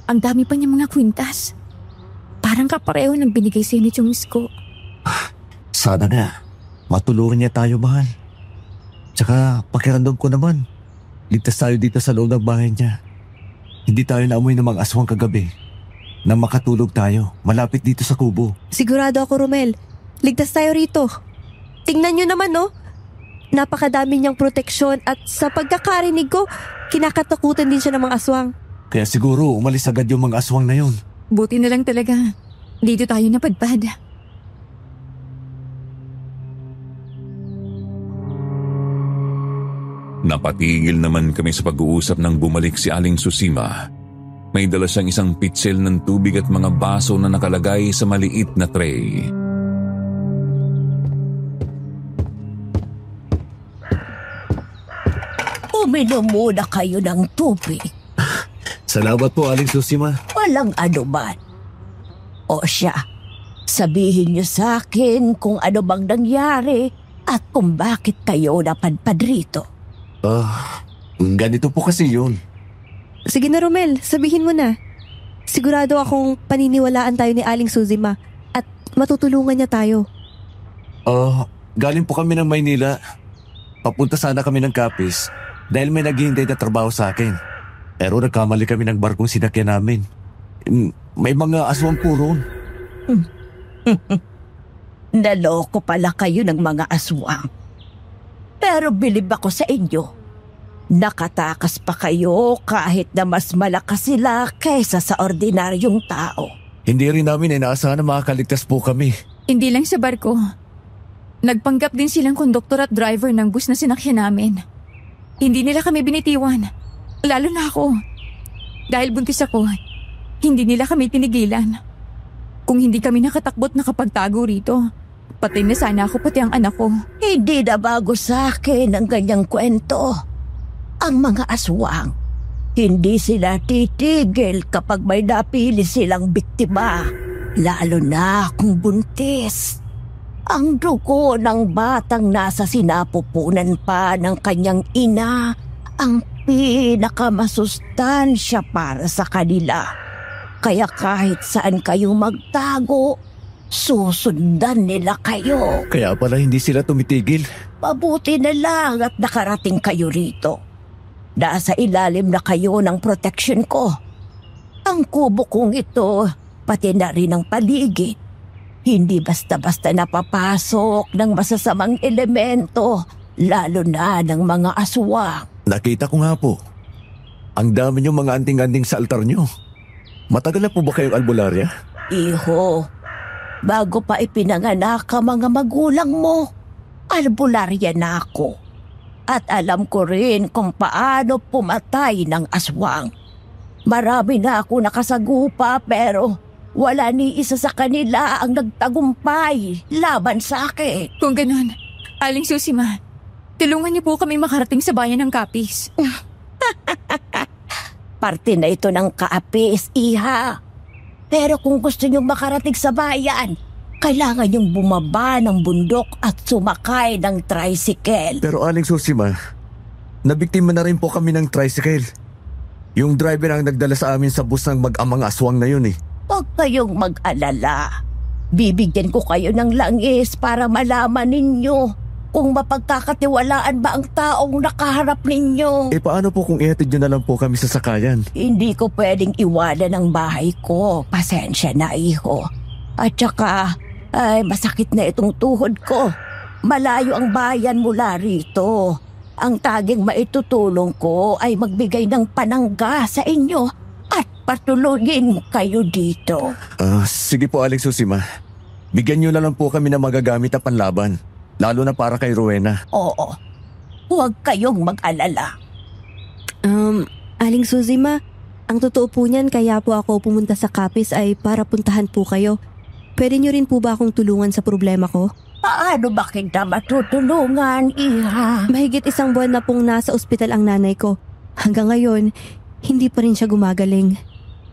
Ang dami pa niya mga kwintas. Parang kapareho ng binigay sa'yo ni Chong Isko. Sana nga. Matulungan niya tayo, mahal. Tsaka pakiramdam ko naman. Ligtas tayo dito sa loob ng bahay niya. Hindi tayo naamoy ng mga aswang kagabi. Nang makatulog tayo, malapit dito sa kubo. Sigurado ako, Romel. Ligtas tayo rito. Tingnan nyo naman, no? Napakadami niyang proteksyon at sa pagkakarinig ko, kinakatakutan din siya ng mga aswang. Kaya siguro umalis agad yung mga aswang na yun. Buti na lang talaga. Dito tayo napadpad. Napatigil naman kami sa pag-uusap nang bumalik si Aling Susima. May dala siyang isang pitsil ng tubig at mga baso na nakalagay sa maliit na tray. Uminom muna kayo ng tubig. Salamat po, Aling Susima. Walang anuman. O siya, sabihin niyo sa akin kung ano bang nangyari at kung bakit kayo napadpad rito. Ganito po kasi yun. Sige na Romel, sabihin mo na. Sigurado akong paniniwalaan tayo ni Aling Susima at matutulungan niya tayo. Galing po kami ng Maynila. Papunta sana kami ng Capiz dahil may naghihintay na trabaho sa akin. Pero nagkamali kami ng barkong sinakyan namin. May mga aswang po roon. Naloko pala kayo ng mga aswang. Pero bilib ako sa inyo. Nakatakas pa kayo kahit na mas malakas sila kaysa sa ordinaryong tao. Hindi rin namin inaasahan na makakaligtas po kami. Hindi lang sa barko. Nagpanggap din silang konduktor at driver ng bus na sinakyan namin. Hindi nila kami binitiwan. Lalo na ako. Dahil buntis ako, hindi nila kami tinigilan. Kung hindi kami nakatakbot nakapagtago rito, patay na sana ako pati ang anak ko. Hindi na bago sa akin ang ganyang kwento. Ang mga aswang, hindi sila titigil kapag may napili silang biktima. Lalo na kung buntis. Ang dugo ng batang nasa sinapupunan pa ng kanyang ina ang pinakamasustansya para sa kanila. Kaya kahit saan kayo magtago, susundan nila kayo. Kaya pala hindi sila tumitigil. Mabuti na lang at nakarating kayo rito. Nasa ilalim na kayo ng protection ko. Ang kubo kong ito, pati na rin ang paligid. Hindi basta-basta napapasok ng masasamang elemento, lalo na ng mga aswang. Nakita ko nga po. Ang dami niyong mga anting-anting sa altar niyo. Matagal na po ba kayong albularya? Iho, bago pa ipinanganak ang mga magulang mo, albularya na ako. At alam ko rin kung paano pumatay ng aswang. Marami na ako nakasagupa pero wala ni isa sa kanila ang nagtagumpay laban sa akin. Kung ganun, Aling Susima, tulungan niyo po kami makarating sa bayan ng Capiz. Parte na ito ng Capiz, iha. Pero kung gusto niyong makarating sa bayan, kailangan niyong bumaba ng bundok at sumakay ng tricycle. Pero Aling Susima, nabiktima na rin po kami ng tricycle. Yung driver ang nagdala sa amin sa bus ng mag-amang aswang na yun eh. Huwag kayong mag-alala. Bibigyan ko kayo ng langis para malaman ninyo kung mapagkakatiwalaan ba ang taong nakaharap ninyo. Paano po kung ihatid nyo na lang po kami sa sakayan? Hindi ko pwedeng iwanan ang bahay ko. Pasensya na, iho. At saka, masakit na itong tuhod ko. Malayo ang bayan mula rito. Ang taging maitutulong ko ay magbigay ng panangga sa inyo at patulungin kayo dito. Sige po, Aling Susima. Bigyan nyo na lang po kami ng magagamit na panlaban. Lalo na para kay Rowena. Oo. Huwag kayong mag-alala. Aling Susima, ang totoo po niyan kaya po ako pumunta sa Capiz ay para puntahan po kayo. Pwede niyo rin po ba akong tulungan sa problema ko? Paano ba kita matutulungan, iha? Mahigit 1 buwan na pong nasa ospital ang nanay ko. Hanggang ngayon, hindi pa rin siya gumagaling.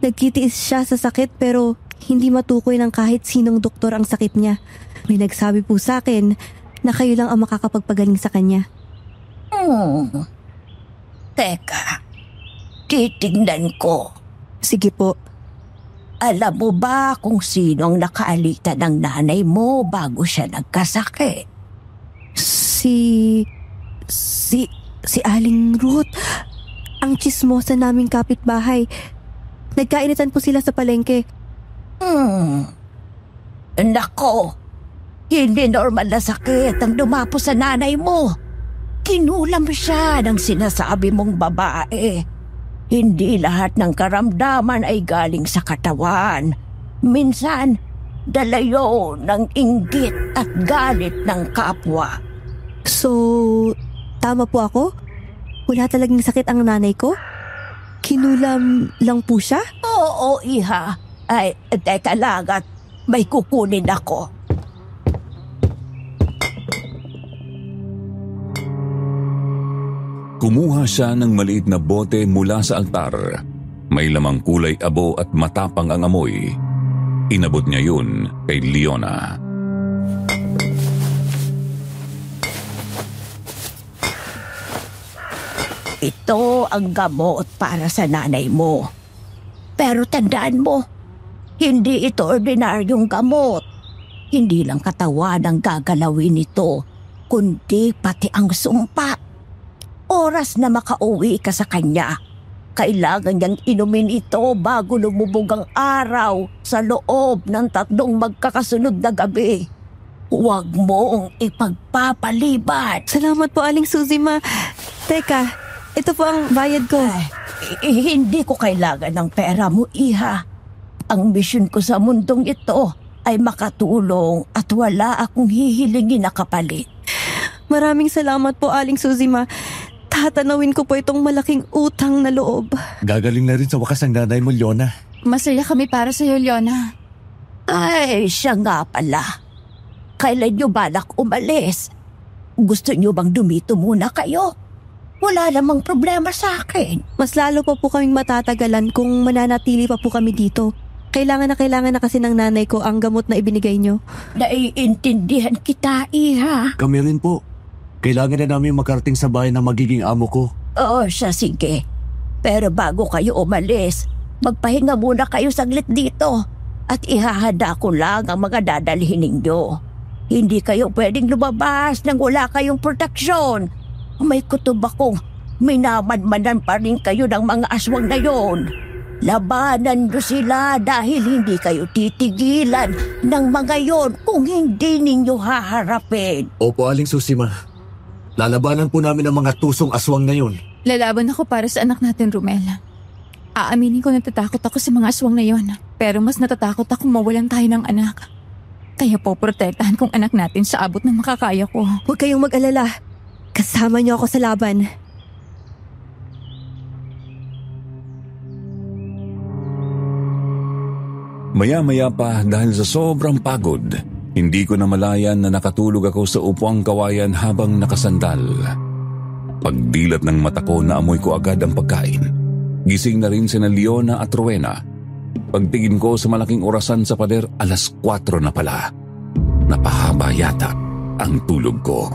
Nagkitiis siya sa sakit pero hindi matukoy ng kahit sinong doktor ang sakit niya. May nagsabi po sa akin na kayo lang ang makakapagpagaling sa kanya. Teka, titignan ko. Sige po. Alam mo ba kung sino ang nakaalitan ng nanay mo bago siya nagkasakit? Si Aling Ruth. Ang chismosa naming kapitbahay. Nagkainitan po sila sa palengke. Nako, hindi normal na sakit ang dumapo sa nanay mo. Kinulam siya ng sinasabi mong babae. Hindi lahat ng karamdaman ay galing sa katawan. Minsan, dalayo ng inggit at galit ng kapwa. So, tama po ako? Wala talagang sakit ang nanay ko? Kinulam lang po siya? Oo, iha. Ay, teka lang at may kukunin ako. Kumuha siya ng maliit na bote mula sa altar. May lamang kulay abo at matapang ang amoy. Inabot niya yun kay Leona. Ito ang gamot para sa nanay mo. Pero tandaan mo, hindi ito ordinaryong gamot. Hindi lang katawan ang gagalawin nito, kundi pati ang sumpa. Oras na makauwi ka sa kanya, kailangan niyang inumin ito bago lumubog ang araw sa loob ng 3 magkakasunod na gabi. Huwag mong ipagpapalibat. Salamat po, Aling Susie, Ma. Teka, ito po ang bayad ko. Hindi ko kailangan ng pera mo, Iha. Ang misyon ko sa mundong ito ay makatulong at wala akong hihilingin na kapalit. Maraming salamat po, Aling Susie, Ma. Tatanawin ko po itong malaking utang na loob. Gagaling na rin sa wakas ang nanay mo, Leona. Masaya kami para sa'yo, Leona. Ay, siya nga pala. Kailan niyo balak umalis? Gusto niyo bang dumito muna kayo? Wala namang problema sa akin. Mas lalo pa po kaming matatagalan kung mananatili pa po kami dito. Kailangan na kasi ng nanay ko ang gamot na ibinigay nyo. Naiintindihan kita, Iha. Kami rin po. Kailangan na namin makarating sa bahay na magiging amo ko. Oo, siya sige. Pero bago kayo umalis, magpahinga muna kayo saglit dito. At ihahanda ko lang ang mga dadalhin ninyo. Hindi kayo pwedeng lumabas nang wala kayong proteksyon. May kutob akong minamanmanan pa rin kayo ng mga aswang na yon. Labanan nyo sila dahil hindi kayo titigilan ng mga yon kung hindi ninyo haharapin. Opo, Aling Susie, Ma. Lalabanan po namin ang mga tusong aswang na yun. Lalaban ako para sa anak natin, Romela. Aaminin ko natatakot ako sa mga aswang na yon. Pero mas natatakot ako mawalan tayo ng anak. Kaya po protektahan kong anak natin sa abot ng makakaya ko. Huwag kayong mag-alala. Kasama niyo ako sa laban. Maya-maya pa dahil sa sobrang pagod, hindi ko na malayan na nakatulog ako sa upuang kawayan habang nakasandal. Pagdilat ng mata ko, naamoy ko agad ang pagkain. Gising na rin sina Leona at Rowena. Pagtingin ko sa malaking orasan sa pader, 4:00 na pala. Napahaba yata ang tulog ko.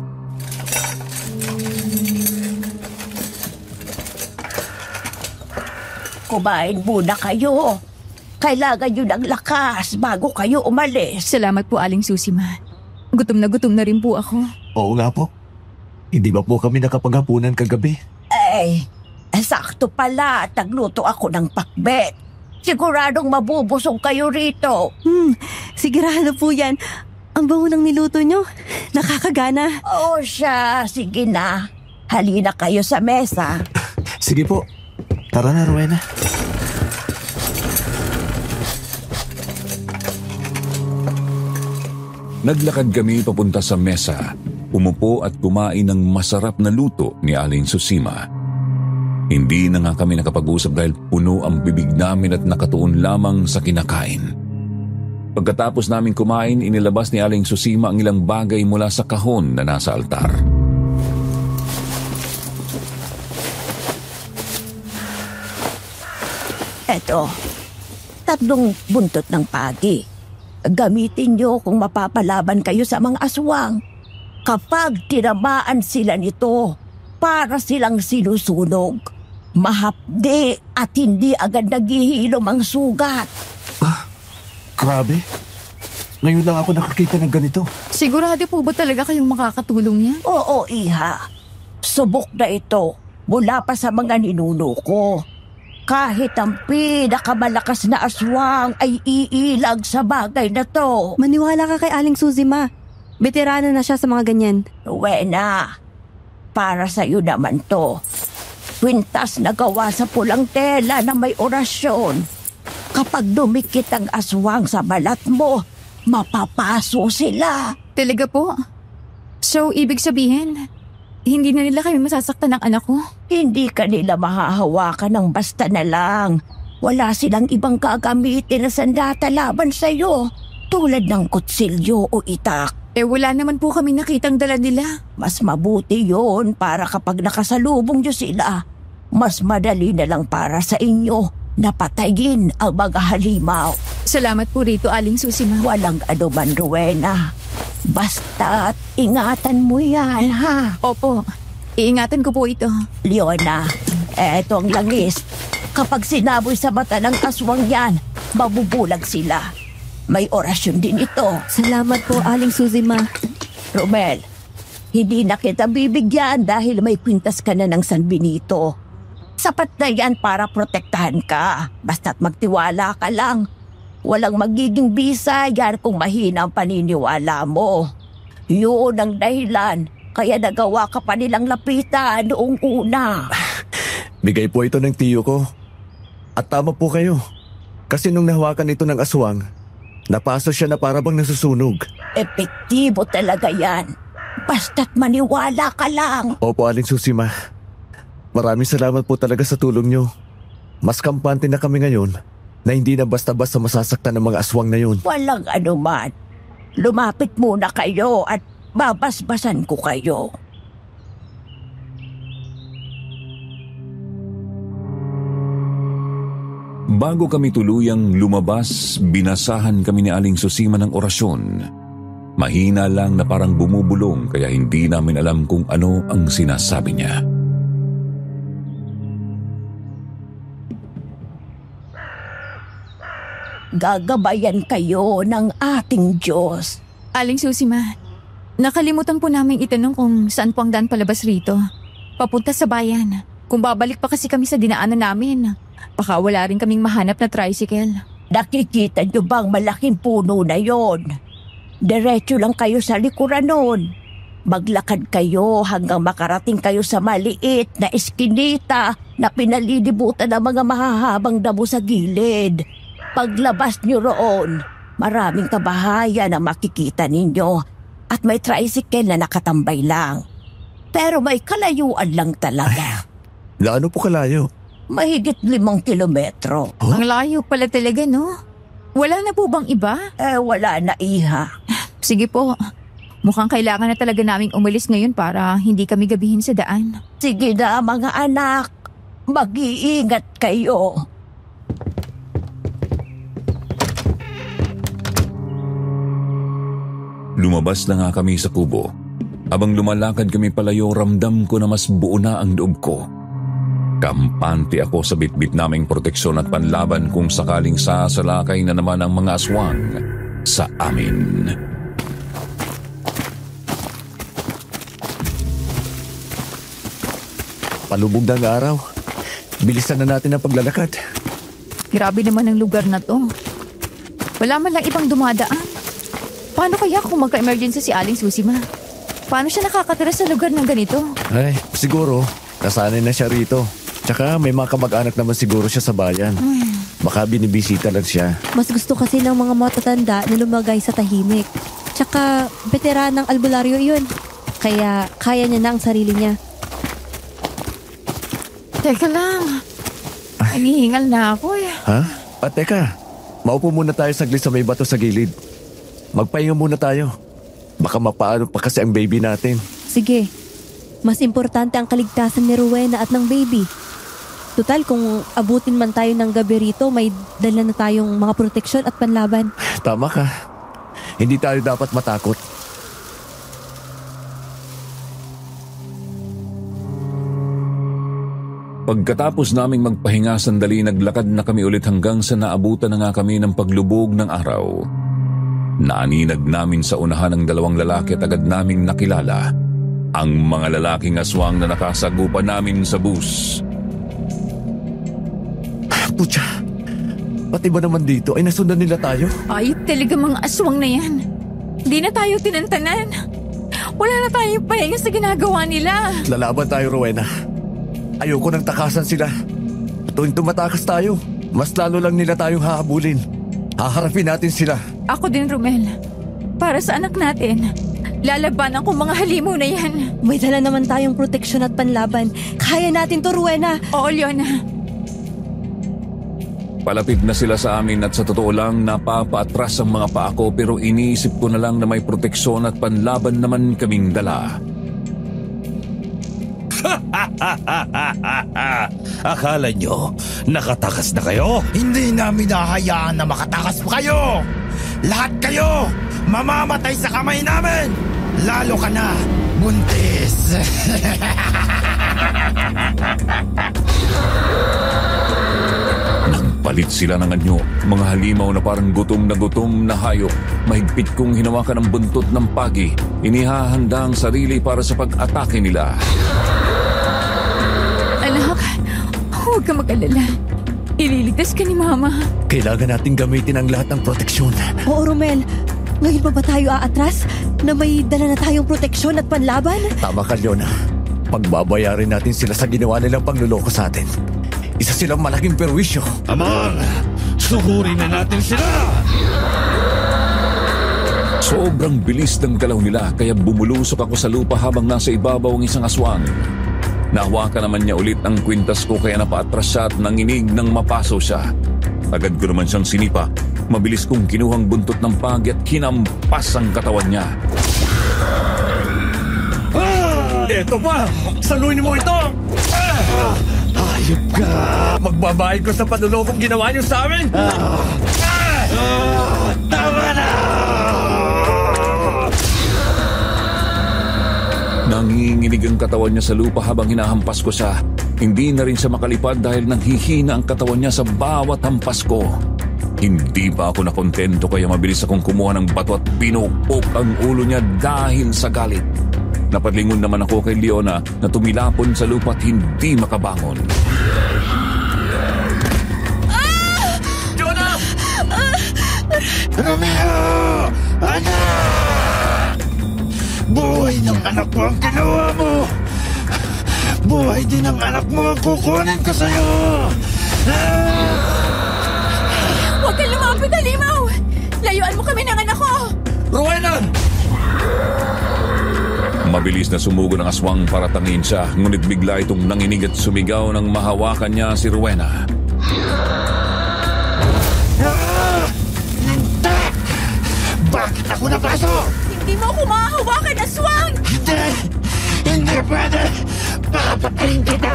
Kumain muna kayo. Kailangan nyo ng lakas bago kayo umalis. Salamat po, Aling Susie, Ma. Gutom na rin po ako. Oo nga po. Hindi ba po kami nakapaghapunan kagabi? Ay, sakto pala at nagluto ako ng pakbet. Siguradong mabubusog kayo rito. Sigurado po yan. Ang bango ng niluto nyo. Nakakagana. Oo siya, sige na. Halina kayo sa mesa. Sige po. Tara na, Rowena. Naglakad kami papunta sa mesa, umupo at kumain ng masarap na luto ni Aling Susima. Hindi na nga kami nakapag-usap dahil puno ang bibig namin at nakatuon lamang sa kinakain. Pagkatapos namin kumain, inilabas ni Aling Susima ang ilang bagay mula sa kahon na nasa altar. Eto, 3 buntot ng pagi. Gamitin nyo kung mapapalaban kayo sa mga aswang. Kapag tinamaan sila nito, para silang sinusunog. Mahapdi at hindi agad naghihilom ang sugat. Grabe. Ngayon lang ako nakakita ng ganito. Sigurado po ba talaga kayong makakatulong niya? Oo, Iha. Subok na ito mula pa sa mga ninuno ko. Kahit ang pinakamalakas na aswang ay iilag sa bagay na to. Maniwala ka kay Aling Susie, Ma. Veterano na siya sa mga ganyan. Rowena, para sa'yo naman to. Kwintas na gawa sa pulang tela na may orasyon. Kapag dumikit ang aswang sa balat mo, mapapaso sila. Talaga po? So, ibig sabihin, hindi na nila kami masasaktan ng anak ko? Hindi ka nila mahahawakan ng basta na lang. Wala silang ibang gagamitin na sandata laban sa'yo. Tulad ng kutsilyo o itak. Wala naman po kami nakitang dala nila. Mas mabuti yon para kapag nakasalubong nyo sila, mas madali na lang para sa inyo na patayin ang mga halimaw. Salamat po rito, Aling Susima. Walang anuman, Rowena. Basta't ingatan mo yan, ha? Opo, iingatan ko po ito. Leona, eto ang langis. Kapag sinaboy sa mata ng aswang yan, mabubulag sila. May orasyon din ito. Salamat po, Aling Susima. Romel, hindi na kita bibigyan dahil may kwintas ka na ng San Benito. Sapat na yan para protektahan ka. Basta't magtiwala ka lang. Walang magiging bisa yan kung mahina ang paniniwala mo. Yun ang dahilan kaya nagawa ka pa nilang lapitan noong una. Bigay po ito ng tiyo ko. At tama po kayo. Kasi nung nahawakan ito ng aswang, napaso siya na para bang nasusunog. Epektibo talaga yan. Basta't maniwala ka lang. Opo, Aling Susima. Maraming salamat po talaga sa tulong nyo. Mas kampante na kami ngayon na hindi na basta-basta masasaktan ng mga aswang na yun. Walang anuman. Lumapit muna kayo at babasbasan ko kayo. Bago kami tuluyang lumabas, binasahan kami ni Aling Susima ng orasyon. Mahina lang na parang bumubulong kaya hindi namin alam kung ano ang sinasabi niya. Gagabayan kayo ng ating Diyos. Aling Susima, nakalimutan po namin itanong kung saan po ang daan palabas rito. Papunta sa bayan. Kung babalik pa kasi kami sa dinaanan namin, baka wala rin kaming mahanap na tricycle. Nakikita niyo bang malaking puno na yon? Diretso lang kayo sa likuran nun. Maglakad kayo hanggang makarating kayo sa maliit na eskinita na pinalilibutan ng mga mahahabang damo sa gilid. Paglabas niyo roon, maraming kabahayan ang makikita ninyo at may tricycle na nakatambay lang. Pero may kalayuan lang talaga. Gaano po kalayo? Mahigit 5 kilometro. Ang layo pala talaga, no? Wala na po bang iba? Wala na, iha. Sige po. Mukhang kailangan na talaga naming umalis ngayon para hindi kami gabihin sa daan. Sige na, mga anak. Mag-iingat kayo. Lumabas na nga kami sa kubo. Habang lumalakad kami palayo, ramdam ko na mas buo na ang loob ko. Kampante ako sa bitbit naming proteksyon at panlaban kung sakaling sasalakay na naman ang mga aswang sa amin. Palubog na ang araw. Bilisan na natin ang paglalakad. Grabe naman ang lugar na to. Wala man lang ibang dumadaan. Paano kaya kung magka-emergency si Aling Susima? Paano siya nakakatira sa lugar ng ganito? Ay, siguro. Nasanay na siya rito. Tsaka may mga kamag-anak naman siguro siya sa bayan. Baka binibisita lang siya. Mas gusto kasi ng mga matatanda na lumagay sa tahimik. Tsaka veteranang albularyo yun. Kaya kaya niya na ang sarili niya. Teka lang. Hinihingal na ako eh. Ha? Teka. Maupo muna tayo saglit sa may bato sa gilid. Magpahinga muna tayo. Baka mapaano pa kasi ang baby natin. Sige. Mas importante ang kaligtasan ni Rowena at ng baby. Total, kung abutin man tayo ng gabi rito, may dala na tayong mga proteksyon at panlaban. Tama ka. Hindi tayo dapat matakot. Pagkatapos naming magpahinga sandali, naglakad na kami ulit hanggang sa naabutan na nga kami ng paglubog ng araw. Naaninag namin sa unahan ng 2 lalaki at agad naming nakilala ang mga lalaking aswang na nakasagupan namin sa bus. Putya, pati ba naman dito ay nasundan nila tayo? Ayop talaga mga aswang na yan. Hindi na tayo tinantanan. Wala na tayong pahinga sa ginagawa nila. Lalaban tayo, Rowena. Ayoko nang takasan sila. Tuwing tumatakas tayo, mas lalo lang nila tayong hahabulin. Haharapin natin sila. Ako din, Romel. Para sa anak natin. Lalabanan ko mga halimaw na yan. May dala naman tayong proteksyon at panlaban. Kaya natin to, Rowena. Oo, Leona. Palapit na sila sa amin at sa totoo lang napapaatras ang mga paa ko pero iniisip ko na lang na may proteksyon at panlaban naman kaming dala. Akala nyo, nakatakas na kayo? Hindi namin nahayaan na makatakas pa kayo! Lahat kayo, mamamatay sa kamay namin! Lalo ka na, buntis! Nagpalit sila ng anyo, mga halimaw na parang gutom na hayop. Mahigpit kong hinawakan ang buntot ng pagi. Inihahanda ang sarili para sa pag-atake nila. Anak, huwag ka mag-alala. Ililigtas ka ni Mama. Kailangan nating gamitin ang lahat ng proteksyon. Oo, Romel. Ngayon pa ba tayo aatras na may dala na tayong proteksyon at panlaban? Tama ka, Leona. Pagbabayarin natin sila sa ginawa nilang pangluloko sa atin. Isa silang malaking perwisyo. Amang, sugurin na natin sila! Sobrang bilis ng galaw nila kaya bumulusok ako sa lupa habang nasa ibabaw ang isang aswang. Nahawakan naman niya ulit ang kwintas ko kaya napaatras siya at nanginig nang mapaso siya. Agad ko naman siyang sinipa. Mabilis kong kinuhang buntot ng pagi at kinampas ang katawan niya. Eto pa! Saluhin mo ito! Hayop ka! Magbabayad ko sa panlulokong ginawa niyo sa amin! Tama na! Nanginginig ang katawan niya sa lupa habang hinahampas ko siya. Hindi na rin siya makalipad dahil nanghihina ang katawan niya sa bawat hampas ko. Hindi pa ako nakontento kaya mabilis akong kumuha ng bato at pinupok ang ulo niya dahil sa galit. Napadlingon naman ako kay Leona na tumilapon sa lupa at hindi makabangon. Leona! Romeo! Anak! Buhay ng anak mo ang ginawa mo! Buhay din ng anak mo ang kukunin ko sa'yo! Huwag kang lumapit, halimaw! Layuan mo kami ng anak ko! Rowena! Mabilis na sumugo ng aswang para tangin siya, ngunit bigla itong nanginig at sumigaw nang mahawakan niya si Rowena. Nintak! Bakit ako napaso? Hindi mo ako mahahawakan, aswang! Hindi! Hindi pwede! Papatayin kita!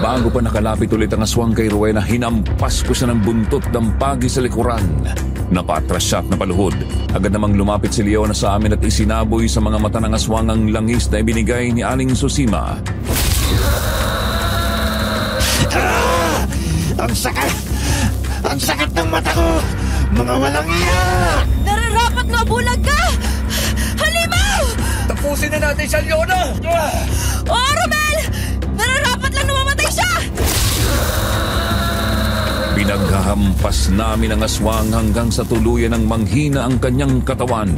Bago pa nakalapit ulit ang aswang kay Rowena, hinampas ko siya ng buntot ng pagi sa likuran. Napatras siya at napaluhod. Agad namang lumapit si Leona sa amin at isinaboy sa mga mata ng aswang ang langis na ibinigay ni Aling Susima. Ang sakit! Ang sakit ng mata ko! Mga walang iya! Nararapat na bulag ka! Halimaw! Tapusin na natin siya, Leona! Oh, Romel! Nararapat lang na mamatay siya! Pinaghahampas namin ang aswang hanggang sa tuluyan ng manghina ang kanyang katawan.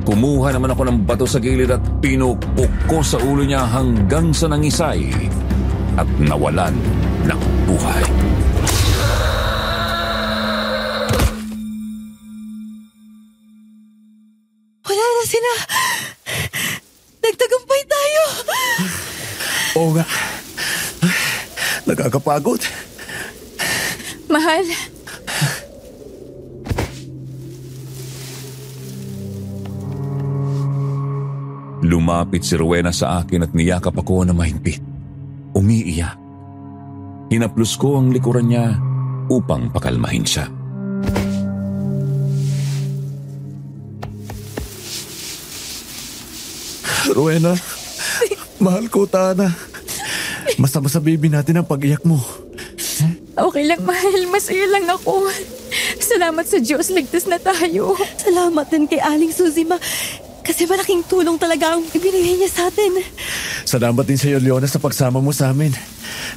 Kumuha naman ako ng bato sa gilid at pinupok ko sa ulo niya hanggang sa nangisay at nawalan ng buhay. Wala na sila. Nagtagumpay tayo. Oo nga. Nakakapagod. Mahal, Lumapit si Rowena sa akin at niyakap ako na mahigpit. Umiiyak. Hinaplos ko ang likuran niya upang pakalmahin siya. Rowena, mahal ko, Tana. Masama sa baby natin ang pag-iyak mo. okay lang mahal, masaya lang ako. Salamat sa Diyos, ligtas na tayo. Salamat din kay Aling Susima kasi malaking tulong talaga ang ibinigay niya sa atin. Salamat din sa iyo, Leona, sa pagsama mo sa amin.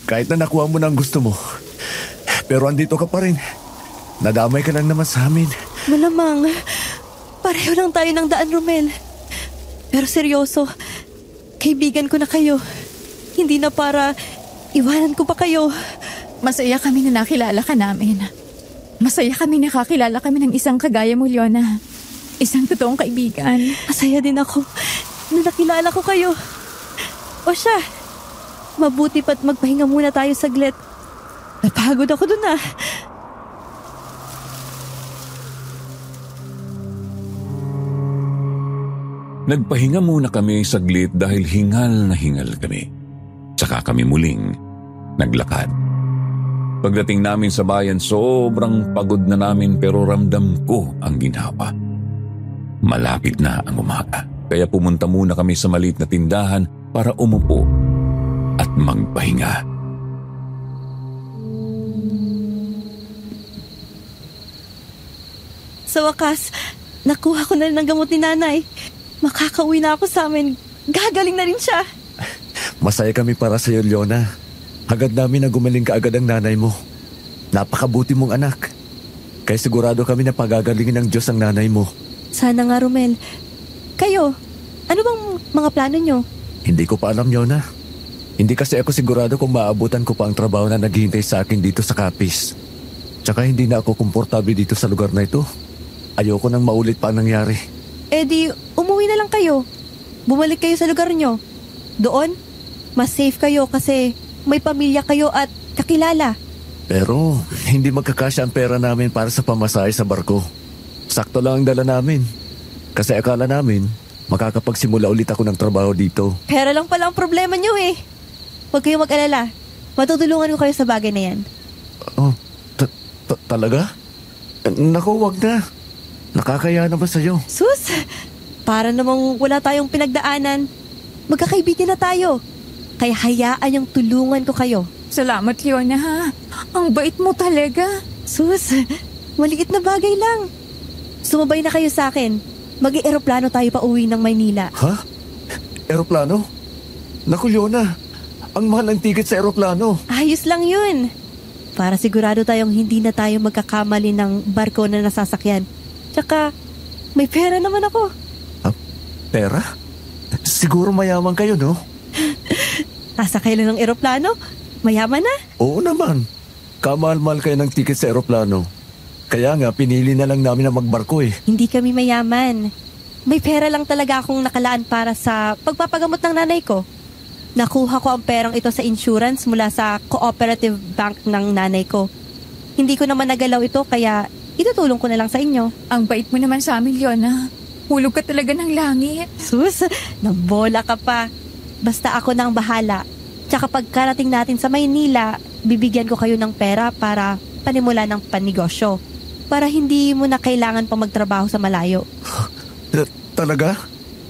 Kahit na nakuha mo na ang gusto mo. Pero andito ka pa rin. Nadamay ka lang naman sa amin. Malamang, pareho lang tayo ng daan, Romel. Pero seryoso, kaibigan ko na kayo. Hindi na para iwanan ko pa kayo. Masaya kami na nakilala ka namin. Masaya kami nakakilala kami ng isang kagaya mo, Leona. Isang totoong kaibigan. Masaya din ako na nakilala ko kayo. O siya, mabuti pa't magpahinga muna tayo saglit. Napagod ako dun ah. Nagpahinga muna kami saglit dahil hingal na hingal kami. Tsaka kami muling naglakad. Pagdating namin sa bayan, sobrang pagod na namin pero ramdam ko ang ginhawa. Malapit na ang umaga, kaya pumunta muna kami sa maliit na tindahan para umupo at magpahinga. Sa wakas, nakuha ko na rin ang gamot ni nanay. Makakauwi na ako sa amin. Gagaling na rin siya. Masaya kami para sa iyo, Leona. Agad namin na gumaling ka agad ang nanay mo. Napakabuti mong anak. Kaya sigurado kami na pagagalingin ng Diyos ang nanay mo. Sana nga, Romel. Kayo, ano bang mga plano nyo? Hindi ko pa alam, Leona. Hindi kasi ako sigurado kung maabutan ko pa ang trabaho na naghihintay sa akin dito sa Capiz. Tsaka hindi na ako komportable dito sa lugar na ito. Ayoko nang maulit pa ang nangyari. Eh di, umuwi na lang kayo. Bumalik kayo sa lugar nyo. Doon, mas safe kayo kasi may pamilya kayo at kakilala. Pero hindi magkakasya ang pera namin para sa pamasahe sa barko. Sakto lang ang dala namin. Kasi akala namin, makakapagsimula ulit ako ng trabaho dito. Pera lang pala ang problema nyo eh. Huwag kayong mag-alala. Matutulungan ko kayo sa bagay na yan. Oh, talaga? Naku, wag na. Nakakaya naman sa'yo. Sus! Para namang wala tayong pinagdaanan. Magkakaibigan na tayo. Kaya hayaan yung tulungan ko kayo. Salamat, Leona, ha? Ang bait mo talaga. Sus, maliit na bagay lang. Sumabay na kayo sa akin. Mag-eroplano tayo pa uwi ng Maynila. Ha? Eroplano? Naku, Leona. Ang mahal ng ticket sa eroplano. Ayos lang yun. Para sigurado tayong hindi na tayo magkakamali ng barko na nasasakyan. Tsaka, may pera naman ako. Pera? Siguro mayaman kayo, no? Nasakay lang ng eroplano? Mayaman na? Oo naman. Kamahal-mahal kayo ng ticket sa eroplano. Kaya nga, pinili na lang namin na magbarko eh. Hindi kami mayaman. May pera lang talaga akong nakalaan para sa pagpapagamot ng nanay ko. Nakuha ko ang perang ito sa insurance mula sa cooperative bank ng nanay ko. Hindi ko naman nagalaw ito kaya itutulong ko na lang sa inyo. Ang bait mo naman sa amin, Leona. Hulog ka talaga ng langit. Sus, nabola ka pa. Basta ako nang bahala. Tsaka pagkarating natin sa Maynila, bibigyan ko kayo ng pera para panimula ng panegosyo. Para hindi mo na kailangan pang magtrabaho sa malayo. Talaga?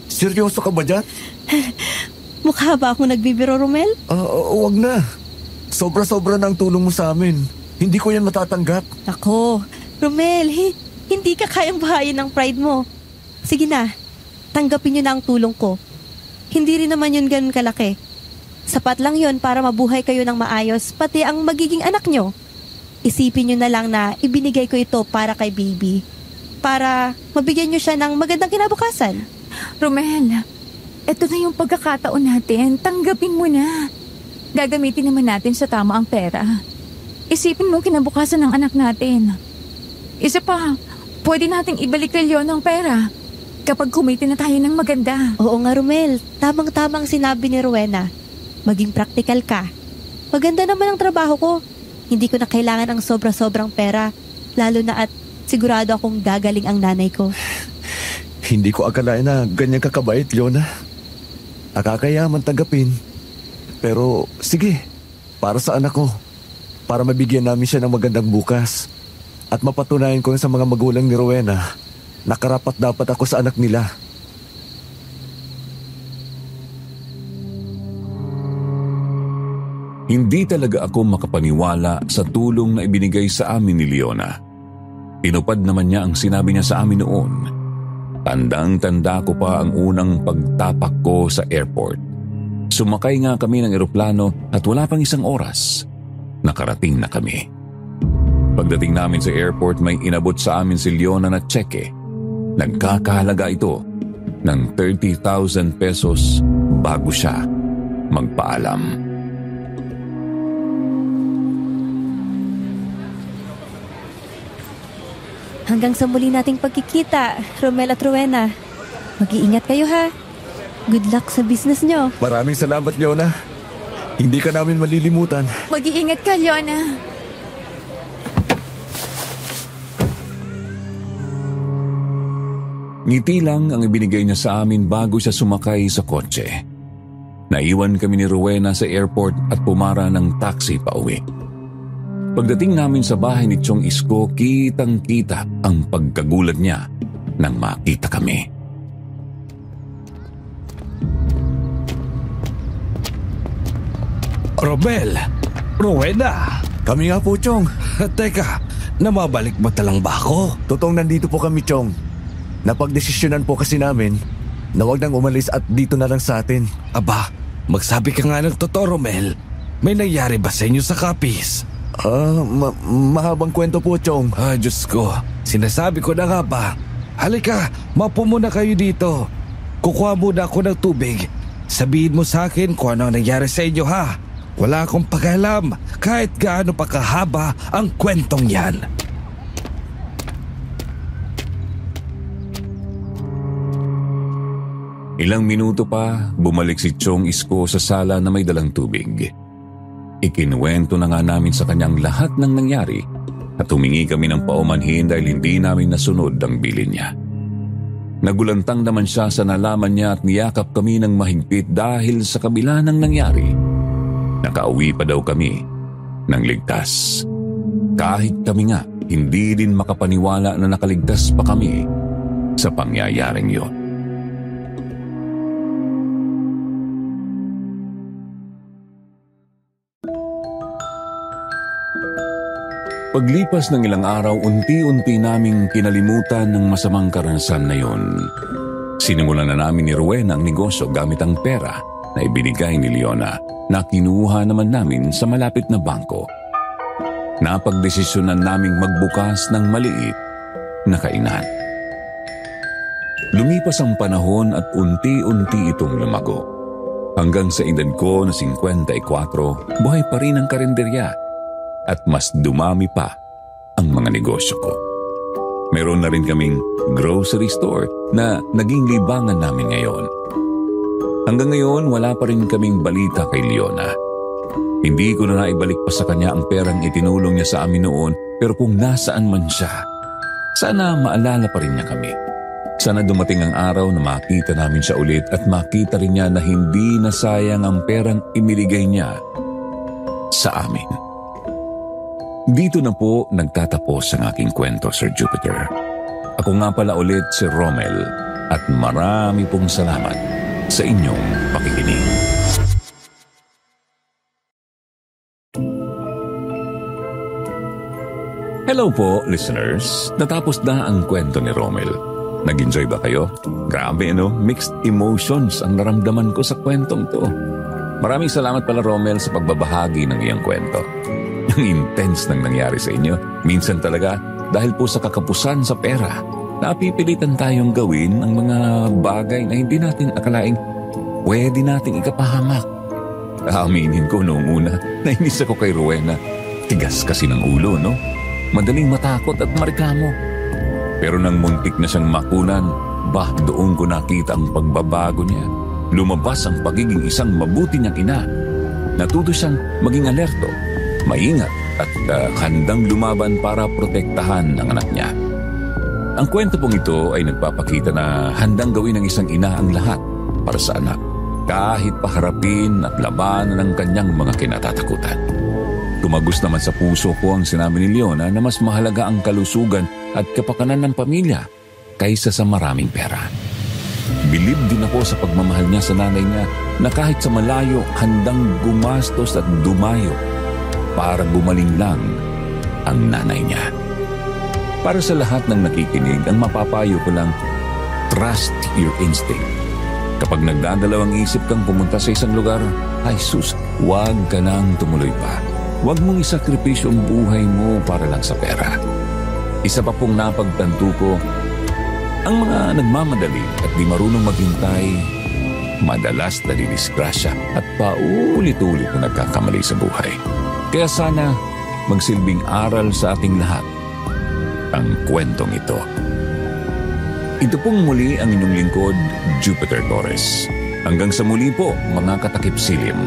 Seryoso ka ba dyan? Mukha ba akong nagbibiro, Romel? Wag na. Sobra-sobra na ang tulong mo sa amin. Hindi ko yan matatanggap. Ako, Romel, hindi ka kayang bahayin ng pride mo. Sige na, tanggapin nyo na ang tulong ko. Hindi rin naman yun ganun kalaki. Sapat lang yun para mabuhay kayo ng maayos, pati ang magiging anak nyo. Isipin nyo na lang na ibinigay ko ito para kay baby. Para mabigyan nyo siya ng magandang kinabukasan. Romel, eto na yung pagkakataon natin. Tanggapin mo na. Gagamitin naman natin sa tama ang pera. Isipin mo kinabukasan ng anak natin. Isa pa, pwede nating ibalik kay Leon ang pera kapag kumita na tayo ng maganda. Oo nga, Romel. Tamang-tamang sinabi ni Rowena. Maging praktikal ka. Maganda naman ang trabaho ko. Hindi ko na kailangan ang sobra-sobrang pera. Lalo na at sigurado akong gagaling ang nanay ko. Hindi ko akalain na ganyan kakabait, Leona. Nakakayaman tanggapin. Pero sige, para sa anak ko. Para mabigyan namin siya ng magandang bukas. At mapatunayan ko sa mga magulang ni Rowena na karapat dapat ako sa anak nila. Hindi talaga ako makapaniwala sa tulong na ibinigay sa amin ni Leona. Tinupad naman niya ang sinabi niya sa amin noon. Tandang-tanda ko pa ang unang pagtapak ko sa airport. Sumakay nga kami ng eroplano at wala pang isang oras. Nakarating na kami. Pagdating namin sa airport, may inabot sa amin si Leona na tseke. Nagkakahalaga ito ng 30,000 pesos bago siya magpaalam. Hanggang sa muli nating pagkikita, Romel at Rowena. Mag-iingat kayo ha. Good luck sa business nyo. Maraming salamat, Leona. Hindi ka namin malilimutan. Mag-iingat ka, Leona. Ngiti lang ang ibinigay niya sa amin bago siya sumakay sa kotse. Naiwan kami ni Rowena sa airport at pumara ng taxi pa uwi. Pagdating namin sa bahay ni Chong Isko, kitang-kita ang pagkagulat niya nang makita kami. Romel! Rowena! Kami nga po, Chong. Teka, namabalik ba talang ba ako? Totoong nandito po kami, Chong. Napagdesisyonan po kasi namin na wag nang umalis at dito na lang sa atin. Aba, magsabi ka nga ng totoo, Romel. May nangyari ba sa inyo sa Capiz? Mahabang kwento po, Chong. Diyos ko, sinasabi ko na nga ba? Halika, mapo muna kayo dito. Kukuha muna ako ng tubig. Sabihin mo sa akin kung ano ang nangyari sa inyo, ha? Wala akong pakialam kahit gaano pa kahaba ang kwentong yan. Ilang minuto pa, bumalik si Chong Isko sa sala na may dalang tubig. Ikinuwento na nga namin sa kanyang lahat ng nangyari at humingi kami ng paumanhin dahil hindi namin nasunod ang bilin niya. Nagulantang naman siya sa nalaman niya at niyakap kami ng mahigpit dahil sa kabila ng nangyari, nakauwi pa daw kami ng ligtas. Kahit kami nga, hindi din makapaniwala na nakaligtas pa kami sa pangyayaring yun. Paglipas ng ilang araw, unti-unti naming kinalimutan ng masamang karanasan na yun. Sinimulan na namin ni Rowena ang negosyo gamit ang pera na ibinigay ni Leona na kinuha naman namin sa malapit na bangko. Napagdesisyonan naming magbukas ng maliit na kainan. Lumipas ang panahon at unti-unti itong lumago. Hanggang sa edad ko na 54, buhay pa rin ang karinderya. At mas dumami pa ang mga negosyo ko. Meron na rin kaming grocery store na naging libangan namin ngayon. Hanggang ngayon, wala pa rin kaming balita kay Leona. Hindi ko na naibalik pa sa kanya ang perang itinulong niya sa amin noon, pero kung nasaan man siya, sana maalala pa rin niya kami. Sana dumating ang araw na makita namin siya ulit at makita rin niya na hindi nasayang ang perang imiligay niya sa amin. Dito na po nagtatapos ang aking kwento, Sir Jupiter. Ako nga pala ulit si Romel at marami pong salamat sa inyong pakikinig. Hello po, listeners. Natapos na ang kwento ni Romel. Nag-enjoy ba kayo? Grabe, mixed emotions ang naramdaman ko sa kwentong to. Maraming salamat pala, Romel, sa pagbabahagi ng iyong kwento. Ang intense nang nangyari sa inyo. Minsan talaga, dahil po sa kakapusan sa pera, napipilitan tayong gawin ang mga bagay na hindi natin akalaing pwede nating ikapahamak. Aaminin ko noong una, nainis ako kay Rowena. Tigas kasi ng ulo, no? Madaling matakot at mareklamo. Pero nang muntik na siyang makunan, doon ko nakita ang pagbabago niya. Lumabas ang pagiging isang mabuti niyang ina. Natuto siyang maging alerto, maingat at handang lumaban para protektahan ang anak niya. Ang kwento pong ito ay nagpapakita na handang gawin ng isang ina ang lahat para sa anak, kahit paharapin at labanan ng kanyang mga kinatatakutan. Tumagos naman sa puso ko ang sinabi ni Leona na mas mahalaga ang kalusugan at kapakanan ng pamilya kaysa sa maraming pera. Bilib din ako sa pagmamahal niya sa nanay niya na kahit sa malayo handang gumastos at dumayo para gumaling lang ang nanay niya. Para sa lahat ng nakikinig, ang mapapayo ko lang, trust your instinct. Kapag nagdadalawang isip kang pumunta sa isang lugar, ay sus, huwag ka nang tumuloy pa. Huwag mong isakripisyo ang buhay mo para lang sa pera. Isa pa pong napagtanto ko, ang mga nagmamadali at di marunong maghintay, madalas nadidisgrasya at paulit-ulit na nagkakamali sa buhay. Kaya sana magsilbing aral sa ating lahat ang kwentong ito. Ito pong muli ang inyong lingkod, Jupiter Torres. Hanggang sa muli po, mga katakip silim.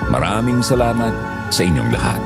Maraming salamat sa inyong lahat.